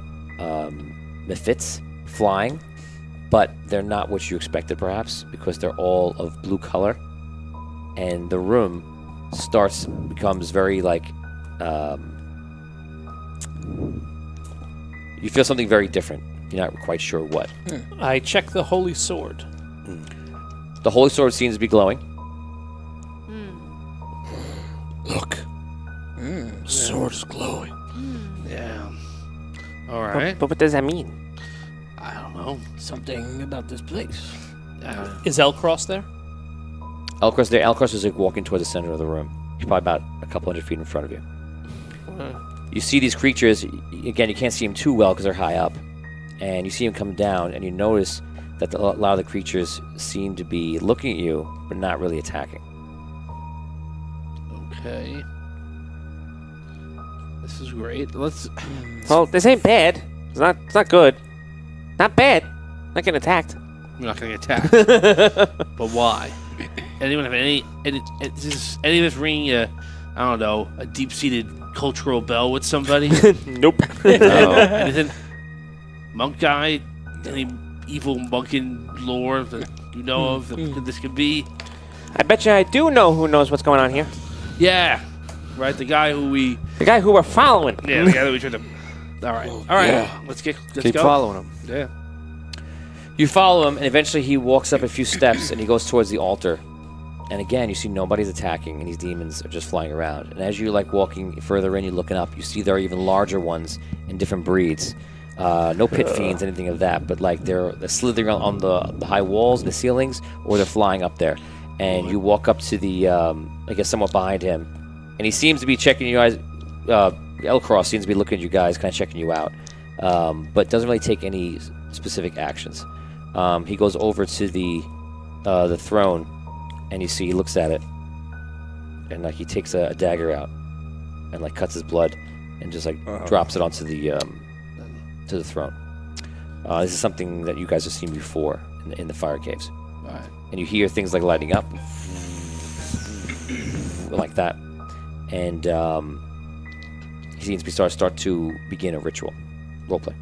Mephits flying. But they're not what you expected perhaps because they're all of blue color. And the room becomes very like you feel something very different. You're not quite sure what. I check the holy sword. The holy sword seems to be glowing. Look. Sword is glowing. Yeah. All right. But what does that mean? I don't know. Something about this place. Is Elcross there? Elcross is like walking toward the center of the room. He's probably about a couple hundred feet in front of you. You see these creatures. Again, you can't see them too well because they're high up. And you see them come down, and you notice that a lot of the creatures seem to be looking at you, but not really attacking. Okay. This is great. Let's. Well, this ain't bad. It's not good. Not bad. Not getting attacked. We're not going to get attacked. But why? Anyone have any of this ringing I don't know, a deep-seated cultural bell with somebody? Nope. Anything? Monk guy? Any evil monkin lore that you know of that this could be? I bet you I do know who knows what's going on here. Yeah. Right, the guy who we... The guy who we're following. Yeah, the guy that we tried to... All right. All right. Yeah. Let's Keep go. following him. Yeah. You follow him, and eventually he walks up a few steps, and he goes towards the altar. And again, you see nobody's attacking, and these demons are just flying around. And as you're like walking further in, you're looking up, you see there are even larger ones in different breeds. No pit fiends, anything of that, but like they're slithering on the high walls, the ceilings, or they're flying up there. And you walk up to the, I guess, somewhat behind him, and he seems to be checking you guys. Elcross seems to be looking at you guys, kind of checking you out, but doesn't really take any specific actions. He goes over to the throne, and you see he looks at it, and like he takes a dagger out, and like cuts his blood, and just like drops it onto the to the throne. This is something that you guys have seen before in the fire caves. All right. And you hear things like lighting up, like that, and he seems to start to begin a ritual, roleplay.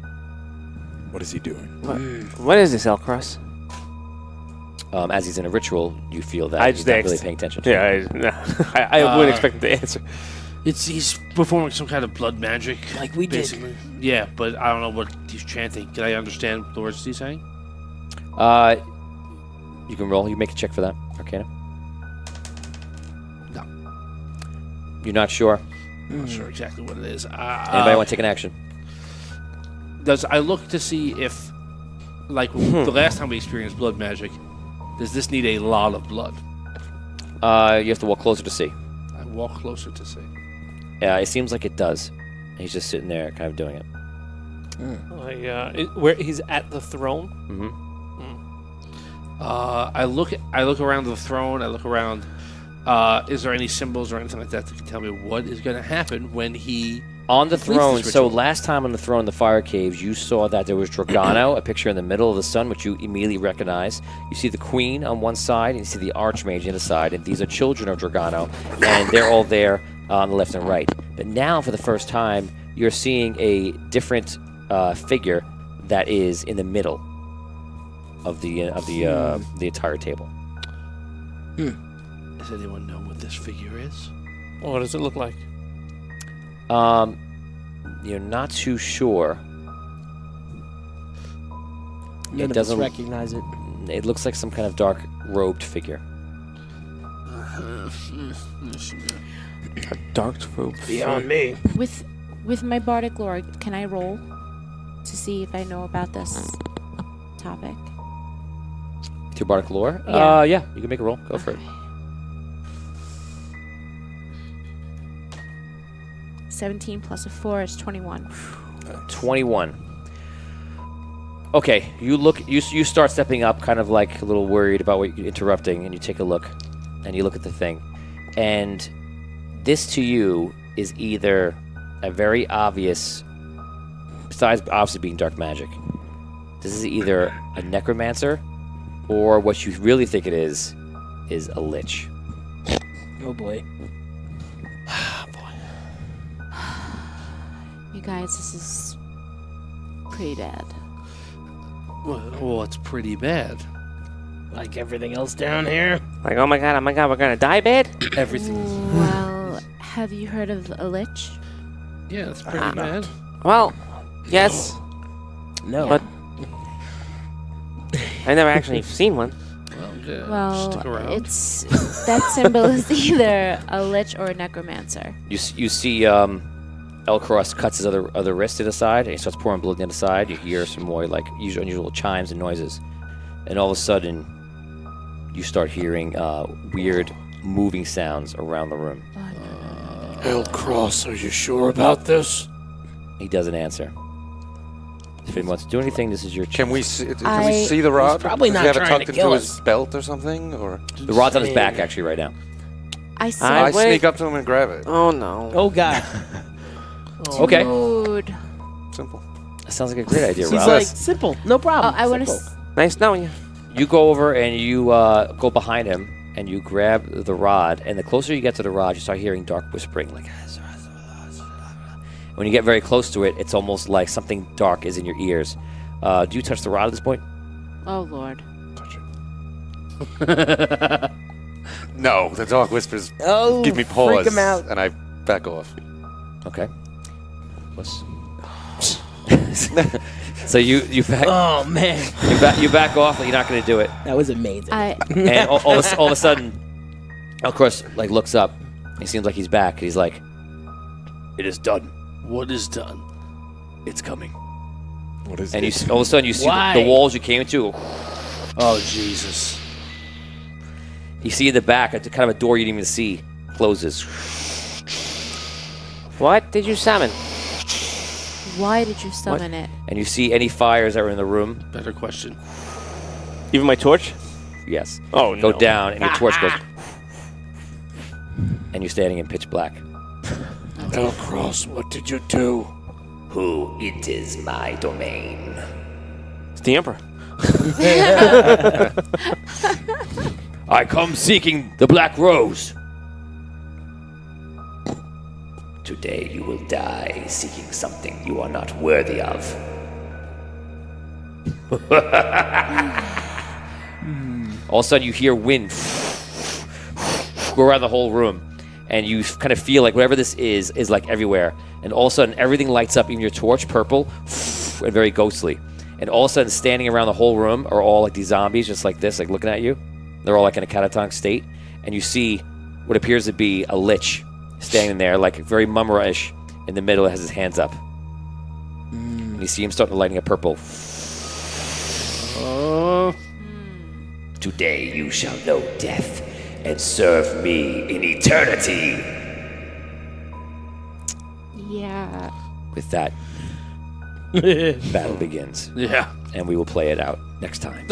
What is he doing? What is this, Elcross? As he's in a ritual, you feel that I he's just not asked. really paying attention. I wouldn't expect him to answer. He's performing some kind of blood magic. Like we did. basically. Yeah, but I don't know what he's chanting. Can I understand the words he's saying? You can roll. You make a check for that, Arcana. No. You're not sure. I'm not sure exactly what it is. Anybody want to take an action? I look to see if, like the last time we experienced blood magic, does this need a lot of blood? You have to walk closer to see. I walk closer to see. Yeah, it seems like it does. He's just sitting there, kind of doing it. Where he's at the throne. Mm-hmm. I look around the throne. I look around. Is there any symbols or anything like that that can tell me what is going to happen when he On the completes throne, this so ritual? last time on the throne in the fire caves, you saw that there was Dragano, a picture in the middle of the sun, which you immediately recognize. You see the queen on one side, and you see the archmage on the other side, and these are children of Dragano, and they're all there on the left and right. But now, for the first time, you're seeing a different figure that is in the middle of the entire table. Does anyone know what this figure is? What does it look like? You're not too sure. None of us doesn't- recognize it. It looks like some kind of dark robed figure. Dark robe. Beyond me. With my bardic lore, can I roll to see if I know about this topic? To bardic lore? Yeah. Yeah, you can make a roll. Go for it. 17 plus a 4 is 21. 21. Okay, you start stepping up, kind of like a little worried about what you're interrupting, and you take a look, and you look at the thing. And this to you is either a very obvious, besides obviously being dark magic, this is either a necromancer, or what you really think it is a lich. Oh boy. You guys, this is pretty bad. Well, it's pretty bad. Like everything else down here. Like, oh my god, we're gonna die bad? Everything. Well, have you heard of a lich? Yeah, it's pretty bad. Well, yes, No. but I never actually seen one. Well, Well, stick around. it's that symbol is either a lich or a necromancer. You see Elcross cuts his other wrist to the side, and he starts pouring blood down the side. You hear some more like unusual chimes and noises, and all of a sudden, you start hearing weird moving sounds around the room. Elcross, are you sure about this? He doesn't answer. If he wants to do anything, this is your chance. Can we see the rod? probably not Does he have it trying tucked to into kill his us. belt or something? Or The rod's on his back, actually, right now. I see. I Wait. sneak up to him and grab it. Oh no. Oh God. Okay. Dude. Simple. That sounds like a great idea, She's Rob. like, simple, no problem. Oh, I want to. Simple. Nice knowing you. You go over and you go behind him and you grab the rod. And the closer you get to the rod, you start hearing dark whispering. Like, when you get very close to it, it's almost like something dark is in your ears. Do you touch the rod at this point? Oh Lord. No, the dog whispers. Oh, Give me pause. freak him out. And I back off. Okay. So you back. Oh man, You back off. Like you're not going to do it. that was amazing. And all of a sudden, Elcross like looks up. He seems like he's back. He's like, It is done. What is done? It's coming. What is and it? all of a sudden you see Why? the walls you came into. Oh Jesus! You see in the back, a kind of a door you didn't even see closes. What did you summon? Why did you summon it? And you see any fires that were in the room. Better question. Even my torch? Yes. Oh, Go no. down, and your torch goes. And you're standing in pitch black. Elcross, what did you do? Who it is my domain. It's the Emperor. I come seeking the Black Rose. Today you will die seeking something you are not worthy of. All of a sudden, you hear wind go around the whole room, and you kind of feel like whatever this is like everywhere. And all of a sudden, everything lights up, even your torch, purple and very ghostly. And all of a sudden, standing around the whole room are all like these zombies, just like this, like looking at you. They're all like in a catatonic state, and you see what appears to be a lich standing there, like very Mumra-ish. In the middle, has his hands up, and you see him starting to lighting up purple. Today you shall know death and serve me in eternity. Yeah. With that, battle begins, Yeah. and we will play it out next time.